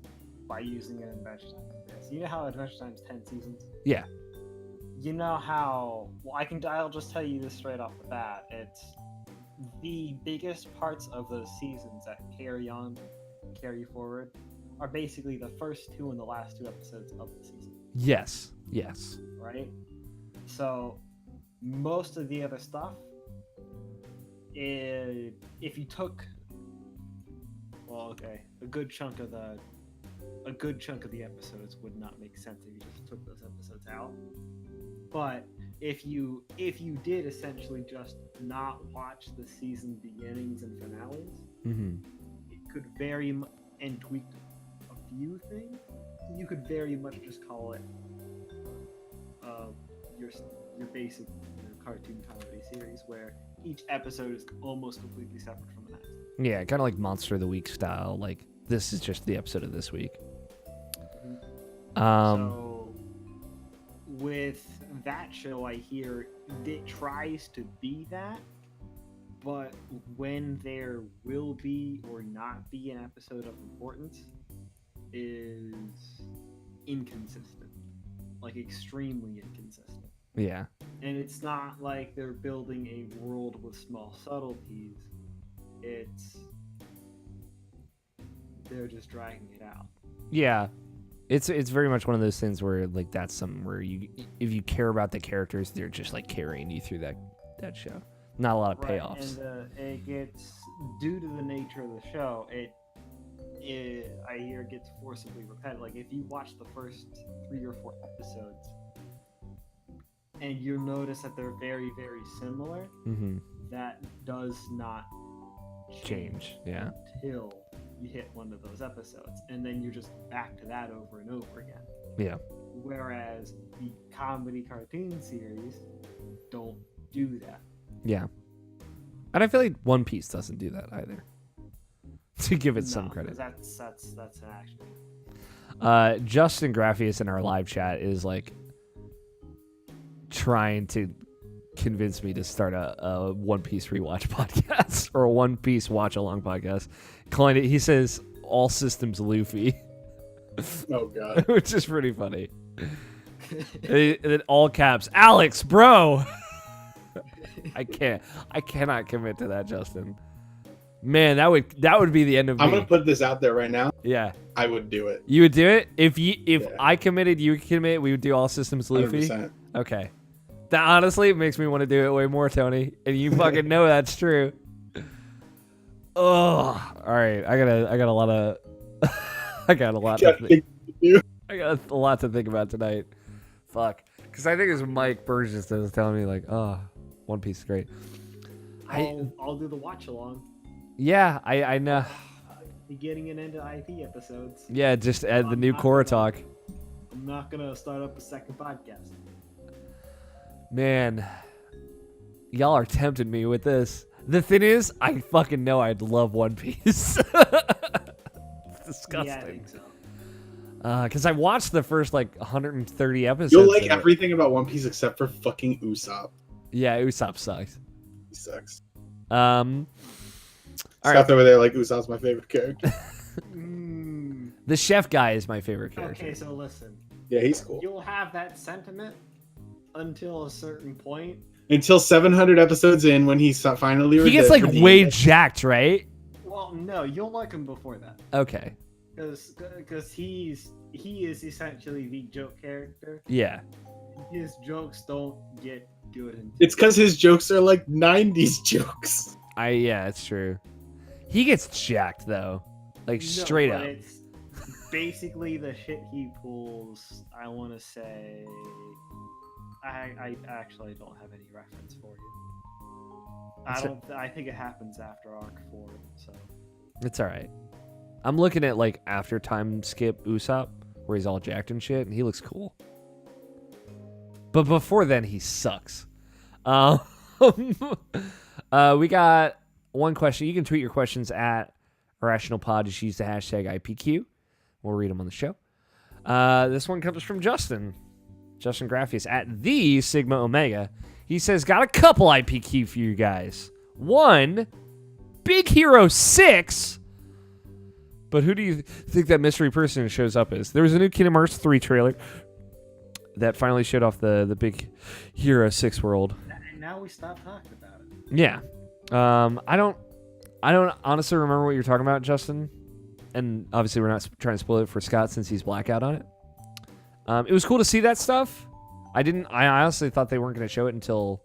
by using an Adventure Time comparison. You know how Adventure Time's 10 seasons? Yeah. You know how I'll just tell you this straight off the bat. It's the biggest parts of those seasons that carry forward are basically the first two and the last two episodes of the season, Yes. right? So most of the other stuff, if you took, a good chunk of the episodes would not make sense if you just took those episodes out. But if you did essentially just not watch the season beginnings and finales, Mm-hmm. it could and tweak a few things. You could very much just call it your basic cartoon comedy series where each episode is almost completely separate from the next. Yeah, kind of like Monster of the Week style. Like, this is just the episode of this week. So with that show, I hear it tries to be that, but when there will be or not be an episode of importance is inconsistent, like extremely inconsistent. Yeah. And it's not like they're building a world with small subtleties. They're just dragging it out. Yeah. It's very much one of those things where like that's something where if you care about the characters, they're just like carrying you through that show. Not a lot of payoffs. And it gets, due to the nature of the show, I hear it gets forcibly repetitive. Like if you watch the first 3 or 4 episodes and you notice that they're very, very similar, Mm-hmm. that does not Change. Yeah. until you hit one of those episodes, and then you're just back to that over and over again. Yeah. Whereas the comedy cartoon series don't do that. Yeah. And I feel like One Piece doesn't do that either. To give it some No, credit. That's an action. Justin Graphius in our live chat is like trying to convince me to start a One Piece rewatch podcast or a One Piece watch along podcast. Calling it, he says, all systems Luffy, Oh god. which is pretty funny. And then all caps, Alex, bro. I cannot commit to that, Justin. Man, that would be the end of I'm me. gonna put this out there right now. Yeah. I would do it. You would do it? If Yeah. I committed, you could commit, we would do all systems Luffy. 100%. Okay. That honestly makes me want to do it way more, Tony. And you fucking know that's true. Oh, all right. I got a lot of I got a lot to think. I got a lot to think about tonight. Fuck. Because I think it was Mike Burgess that was telling me like, oh, One Piece is great. I'll do the watch along. Yeah, I know. Beginning and end of IP episodes. Yeah, just add the new Korra talk. I'm not gonna start up a second podcast. Man, y'all are tempting me with this. The thing is, I fucking know I'd love One Piece. It's disgusting. Yeah, I think so. Because I watched the first like 130 episodes. You'll like of it. everything about One Piece except for fucking Usopp. Yeah, Usopp sucks. He sucks. All Scott's over there like Usopp's my favorite character. The chef guy is my favorite character. Okay, so listen. Yeah, he's cool. You'll have that sentiment until a certain point. Until 700 episodes in, when he's finally He gets like redeemed. way jacked, right? Well, no, you'll like him before that. Okay. Because he is essentially the joke character. Yeah. His jokes don't get good until It's because his jokes are like 90s jokes. Yeah, it's true. He gets jacked though, like straight but up. It's basically the shit he pulls. I want to say, I actually don't have any reference for you. I think it happens after Arc 4. So It's all right. I'm looking at like after time skip Usopp, where he's all jacked and shit, and he looks cool. But before then, he sucks. We got one question. You can tweet your questions at IrrationalPod. Just use the hashtag IPQ. We'll read them on the show. This one comes from Justin. Justin Graphius at the Sigma Omega. He says, got a couple IPQ for you guys. One, Big Hero 6. But who do you think that mystery person shows up as? There was a new Kingdom Hearts 3 trailer that finally showed off the Big Hero 6 world. and now we stop talking about it. Yeah. I don't honestly remember what you're talking about, Justin. and obviously we're not trying to spoil it for Scott since he's blackout on it. It was cool to see that stuff. I honestly thought they weren't going to show it until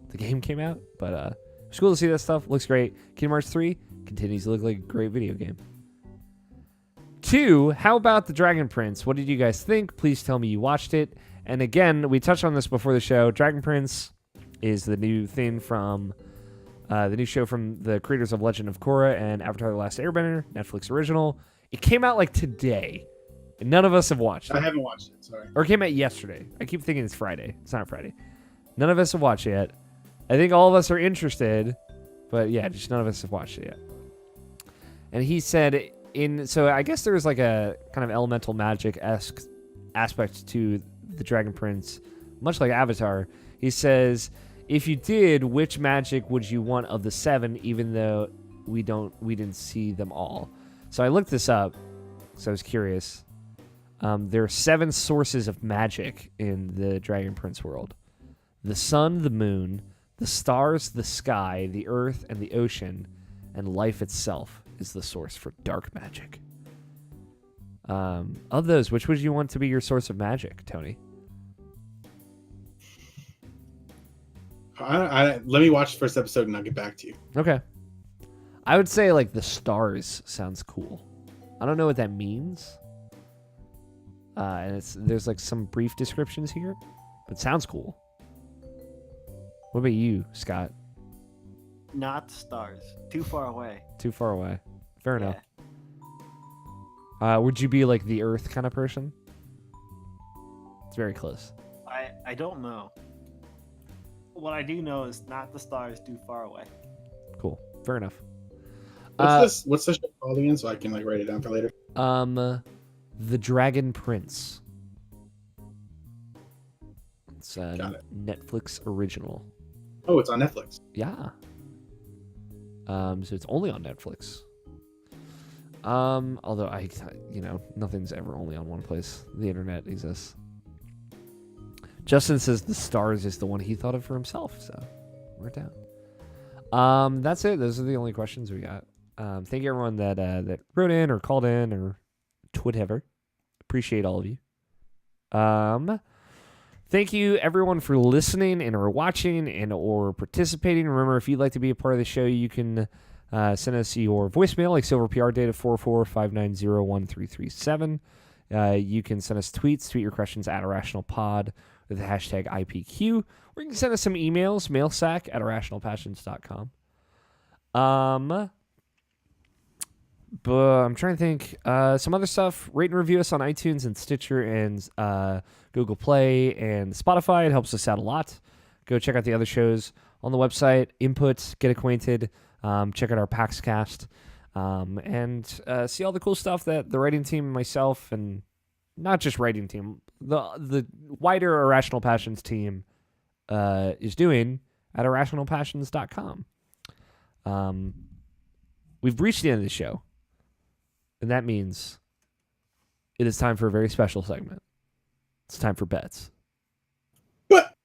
the game came out, but it was cool to see that stuff. Looks great. Kingdom Hearts 3 continues to look like a great video game. 2, how about the Dragon Prince? What did you guys think? Please tell me you watched it. And again, we touched on this before the show. Dragon Prince is the new thing from the new show from the creators of Legend of Korra and Avatar: The Last Airbender, Netflix original. It came out like today, and none of us have watched it. I haven't watched it, sorry. Or it came out yesterday. I keep thinking it's Friday. It's not Friday. None of us have watched it yet. I think all of us are interested, but yeah, just none of us have watched it yet. And he said, so I guess there's like a kind of elemental magic-esque aspect to the Dragon Prince, much like Avatar. He says, if you did, which magic would you want of the 7, even though we didn't see them all? So I looked this up, so I was curious. There are 7 sources of magic in the Dragon Prince world. The sun, the moon, the stars, the sky, the earth, and the ocean, and life itself is the source for dark magic. Of those, which would you want to be your source of magic, Tony? Let me watch the first episode and I'll get back to you. Okay. I would say like the stars sounds cool. I don't know what that means. And there's like some brief descriptions here, but it sounds cool. What about you, Scott? Not the stars. Too far away. Too far away. Fair Yeah. enough. Would you be like the Earth kind of person? It's very close. I don't know. What I do know is not the stars too far away. Cool. Fair enough. What's the show called again, so I can like write it down for later? The Dragon Prince. It's a Got it. Netflix original. Oh, it's on Netflix. Yeah. So it's only on Netflix. Although nothing's ever only on one place. The internet exists. Justin says the stars is the one he thought of for himself, so we're down. That's it. Those are the only questions we got. Thank you everyone that wrote in or called in or whatever. Appreciate all of you. Thank you everyone for listening and or watching and or participating. Remember, if you'd like to be a part of the show, you can send us your voicemail like Silver PR Data 445901337. You can send us tweets. Tweet your questions at IrrationalPod with the hashtag IPQ. Or you can send us some emails, mailsack@irrationalpassions.com. But I'm trying to think. Some other stuff. Rate and review us on iTunes and Stitcher and Google Play and Spotify. It helps us out a lot. Go check out the other shows on the website. Input, get acquainted. Check out our PAX cast. And see all the cool stuff that the writing team and myself, and not just writing team, the wider Irrational Passions team is doing at irrationalpassions.com. We've reached the end of the show, and that means it is time for a very special segment. It's time for bets. What?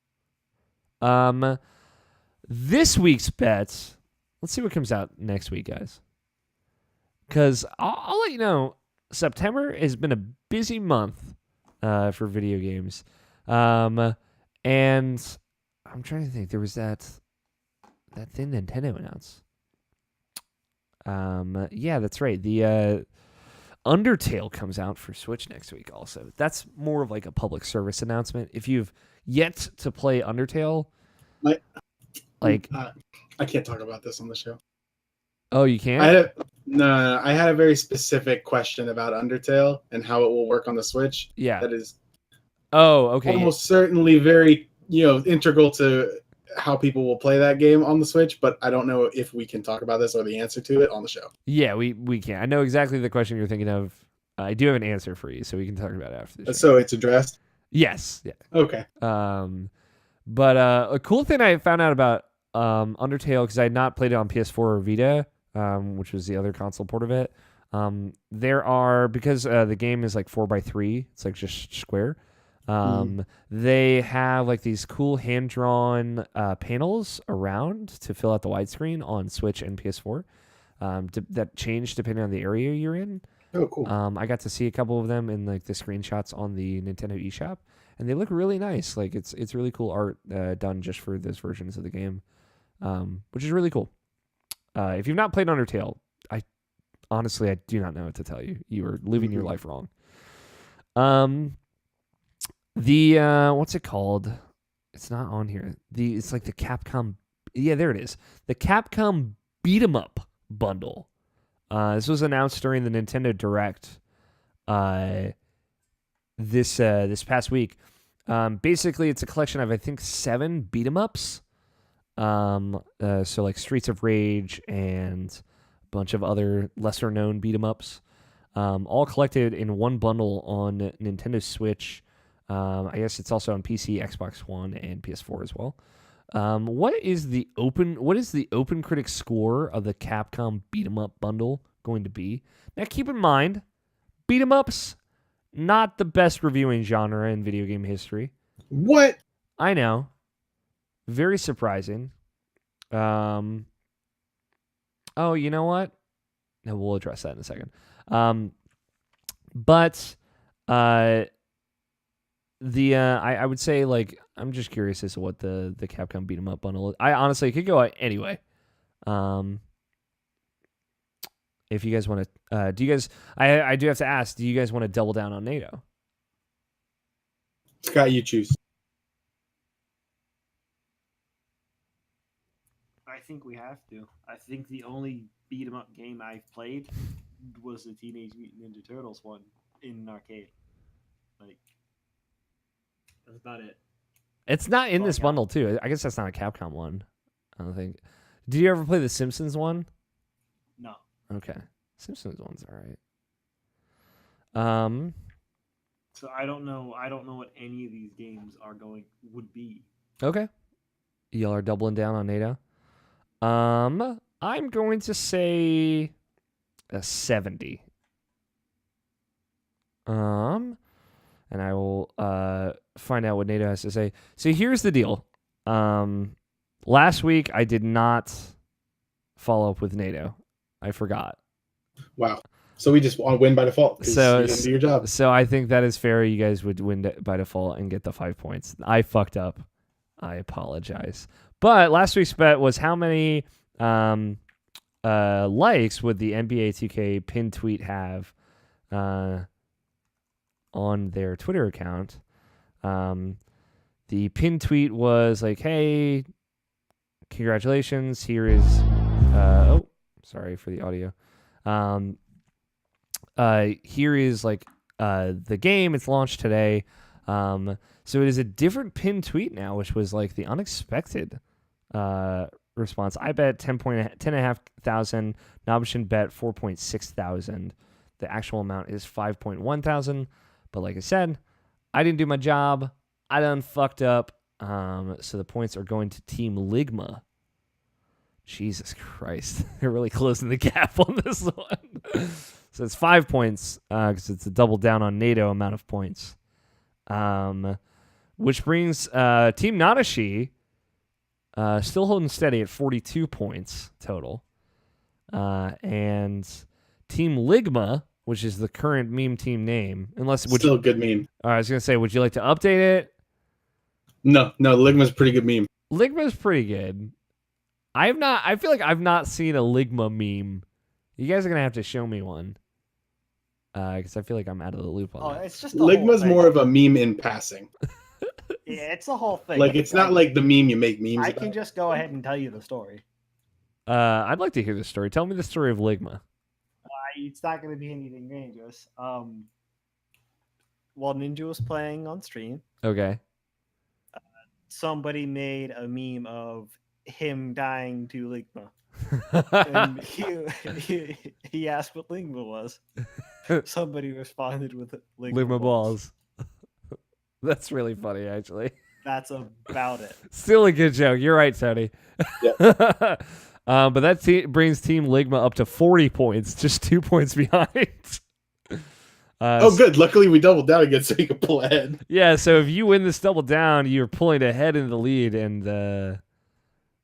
This week's bets, let's see what comes out next week, guys. Because I'll let you know, September has been a busy month for video games. And I'm trying to think. There was that thing Nintendo announced. Yeah, that's right. The Undertale comes out for Switch next week also. That's more of like a public service announcement. If you've yet to play Undertale, I can't talk about this on the show. Oh, you can't? I had a very specific question about Undertale and how it will work on the Switch. Yeah. That is okay. almost certainly very, integral to how people will play that game on the Switch, but I don't know if we can talk about this or the answer to it on the show. Yeah, we can. I know exactly the question you're thinking of. I do have an answer for you, so we can talk about it after the show. So it's addressed? Yes. Yeah. Okay. But a cool thing I found out about Undertale, because I had not played it on PS4 or Vita, which was the other console port of it. There are, because the game is like 4x3, it's like just square. They have like these cool hand-drawn panels around to fill out the widescreen on Switch and PS4. that change depending on the area you're in. Oh, cool. I got to see a couple of them in like the screenshots on the Nintendo eShop, and they look really nice. Like it's really cool art done just for those versions of the game, which is really cool. If you've not played Undertale, I do not know what to tell you. You are living your life wrong. The what's it called? It's not on here. It's like the Capcom. Yeah, there it is. The Capcom Beat 'em Up bundle. This was announced during the Nintendo Direct this past week. Basically, it's a collection of I think 7 beat 'em ups. So like Streets of Rage and a bunch of other lesser known beat 'em ups, all collected in one bundle on Nintendo Switch. I guess it's also on PC, Xbox One, and PS4 as well. What is the Open Critic score of the Capcom Beat 'em Up bundle going to be? Now, keep in mind, beat 'em ups, not the best reviewing genre in video game history. What? I know, very surprising. Oh, you know what? No, we'll address that in a second. But I would say, like, I'm just curious as to what the Capcom Beat 'em Up bundle is. I honestly could go anyway. If you guys want to, do you guys? I do have to ask. Do you guys want to double down on NATO? Scott, you choose. I think we have to. I think the only beat 'em up game I've played was the Teenage Mutant Ninja Turtles one in an arcade. Like, that's about it. It's not in Well, this yeah. bundle too. I guess that's not a Capcom one. I don't think. Did you ever play the Simpsons one? No. Okay, Simpsons one's all right. So I don't know. I don't know what any of these games would be. Okay. Y'all are doubling down on NATO. I'm going to say a 70. And I will find out what NATO has to say. So here's the deal. Last week I did not follow up with NATO. I forgot. Wow. So we just want to win by default. 'Cause So- you didn't do your job. So I think that is fair. You guys would win by default and get the 5 points. I fucked up. I apologize. But last week's bet was how many likes would the NBA 2K pin tweet have on their Twitter account. The pin tweet was like, hey, congratulations. Here is sorry for the audio. Here is like the game. It's launched today. So it is a different pin tweet now, which was like the unexpected response. I bet 10.5 thousand. Nobishin bet 4.6 thousand. The actual amount is 5.1 thousand. But like I said, I didn't do my job. I done fucked up. So the points are going to Team Ligma. Jesus Christ. They're really closing the gap on this one. So it's 5 points because it's a double down on NATO amount of points. Which brings Team Nanashi still holding steady at 42 points total. And Team Ligma, which is the current meme team name, Still a good meme. I was going to say, would you like to update it? No, Ligma's a pretty good meme. Ligma's pretty good. I feel like I've not seen a Ligma meme. You guys are going to have to show me one. Because I feel like I'm out of the loop on that. It's just the whole Ligma's thing. more of a meme in passing. Yeah, it's the whole thing. Like, it's not like the meme you make memes I about. can just go ahead and tell you the story. I'd like to hear the story. Tell me the story of Ligma. It's not going to be anything dangerous. While Ninja was playing on stream, Okay. somebody made a meme of him dying to Ligma. And he asked what Ligma was. Somebody responded with Ligma balls. That's really funny, actually. That's about it. Still a good joke. You're right, Tony. Yeah. But that brings Team Ligma up to 40 points, just 2 points behind. Oh, good. Luckily, we doubled down again so you can pull ahead. Yeah, so if you win this double down, you're pulling ahead in the lead. And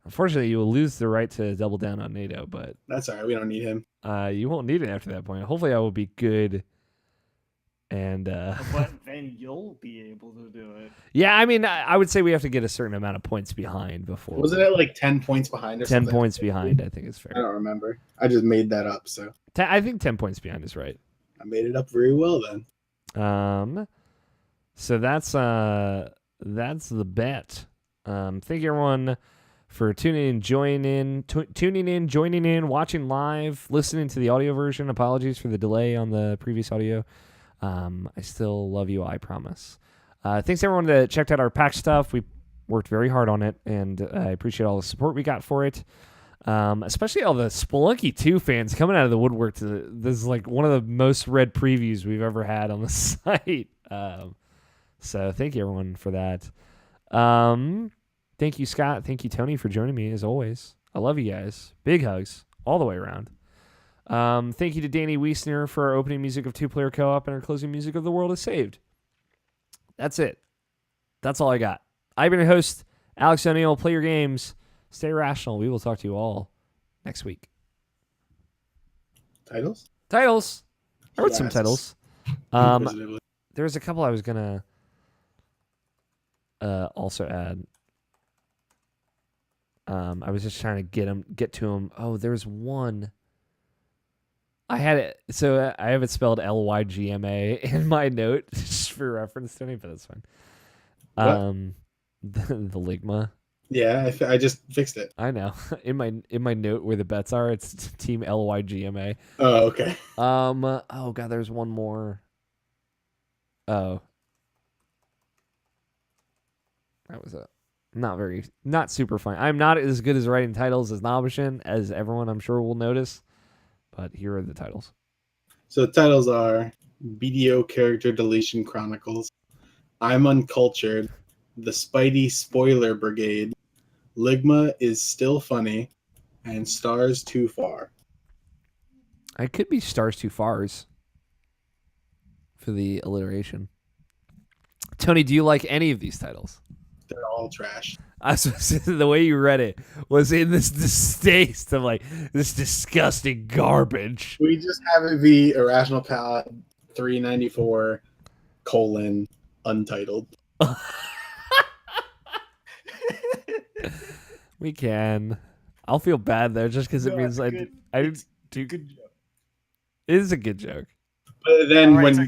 Unfortunately, you will lose the right to double down on NATO, but That's all right. We don't need him. you won't need it after that point. Hopefully, I will be good. And But then you'll be able to do it. yeah, I mean, I would say we have to get a certain amount of points behind before. Wasn't it like 10 points behind or 10 something? points behind, I think is I fair. don't remember. I just made that up, so I think 10 points behind is right. I made it up very well then. So that's the bet. Thank you everyone for tuning in, joining in, watching live, listening to the audio version. Apologies for the delay on the previous audio. I still love you, I promise. Thanks everyone that checked out our patch stuff. We worked very hard on it, and I appreciate all the support we got for it. Especially all the Spelunky 2 fans coming out of the woodwork. This is like one of the most read previews we've ever had on the site. So thank you everyone for that. Thank you, Scott. Thank you, Tony, for joining me as always. I love you guys. Big hugs all the way around. Thank you to Danny Wiesner for our opening music of Two Player Co-op and our closing music of The World is Saved. That's it. That's all I got. I've been your host, Alex O'Neill. Play your games. Stay rational. We will talk to you all next week. Titles? I wrote some Yes. titles. Inquisitively. There's a couple I was going to also add. I was just trying to get to them. Oh, there's one. I had it. So I have it spelled LYGMA in my note just for reference, Tony, but that's fine. What? The Ligma. Yeah, I just fixed it. I know. In my note where the bets are, it's Team LYGMA. Oh, okay. Oh god, there's one more. Oh. That was not super fun. I'm not as good as writing titles as Nobishin, as everyone I'm sure will notice. But here are the titles. So the titles are BDO Character Deletion Chronicles, I'm Uncultured, The Spidey Spoiler Brigade, Ligma is Still Funny, and Stars Too Far. I could be Stars Too Fars for the alliteration. Tony, do you like any of these titles? They're all trash. The way you read it was in this distaste of like this disgusting garbage. We just have it be IrrationalPod 394 Untitled. We can. I'll feel bad though, just because it means I didn't do good joke. It is a good joke. But then All right, when so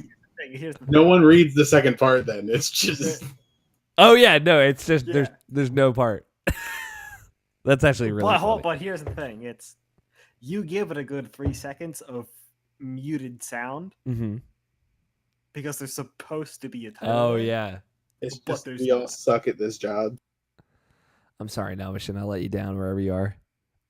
here's the no one reads the second part, then it's just Oh yeah, no, it's just Yeah. there's no part. That's actually really funny. But here's the thing: it's you give it a good 3 seconds of muted sound Mm-hmm. because there's supposed to be a title. Oh there. yeah. it's But just there's we all not. suck at this job. I'm sorry, Nobishin. I'll let you down wherever you are.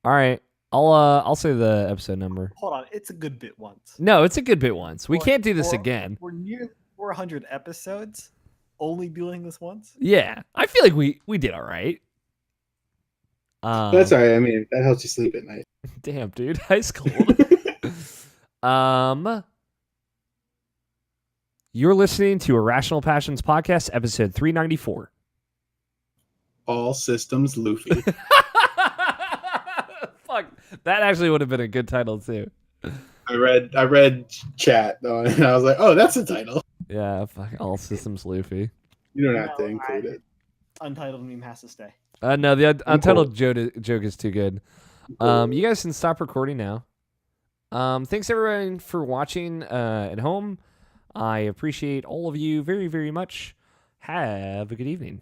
All right, I'll say the episode number. Hold on, it's a good bit once. No, it's a good bit once. We Or- can't do this or- again. We're near 400 episodes, only doing this once. Yeah, I feel like we did all right. That's all right. I mean, that helps you sleep at night. Damn, dude, ice cold. You're listening to Irrational Passions Podcast, episode 394. All systems Luffy. Fuck, that actually would have been a good title too. I read chat though, and I was like, oh, that's the title. Yeah, fuck, all systems Luffy. You don't have to No, include it. Untitled meme has to stay. No, the untitled joke is too good. You guys can stop recording now. Thanks everyone for watching at home. I appreciate all of you very, very much. Have a good evening.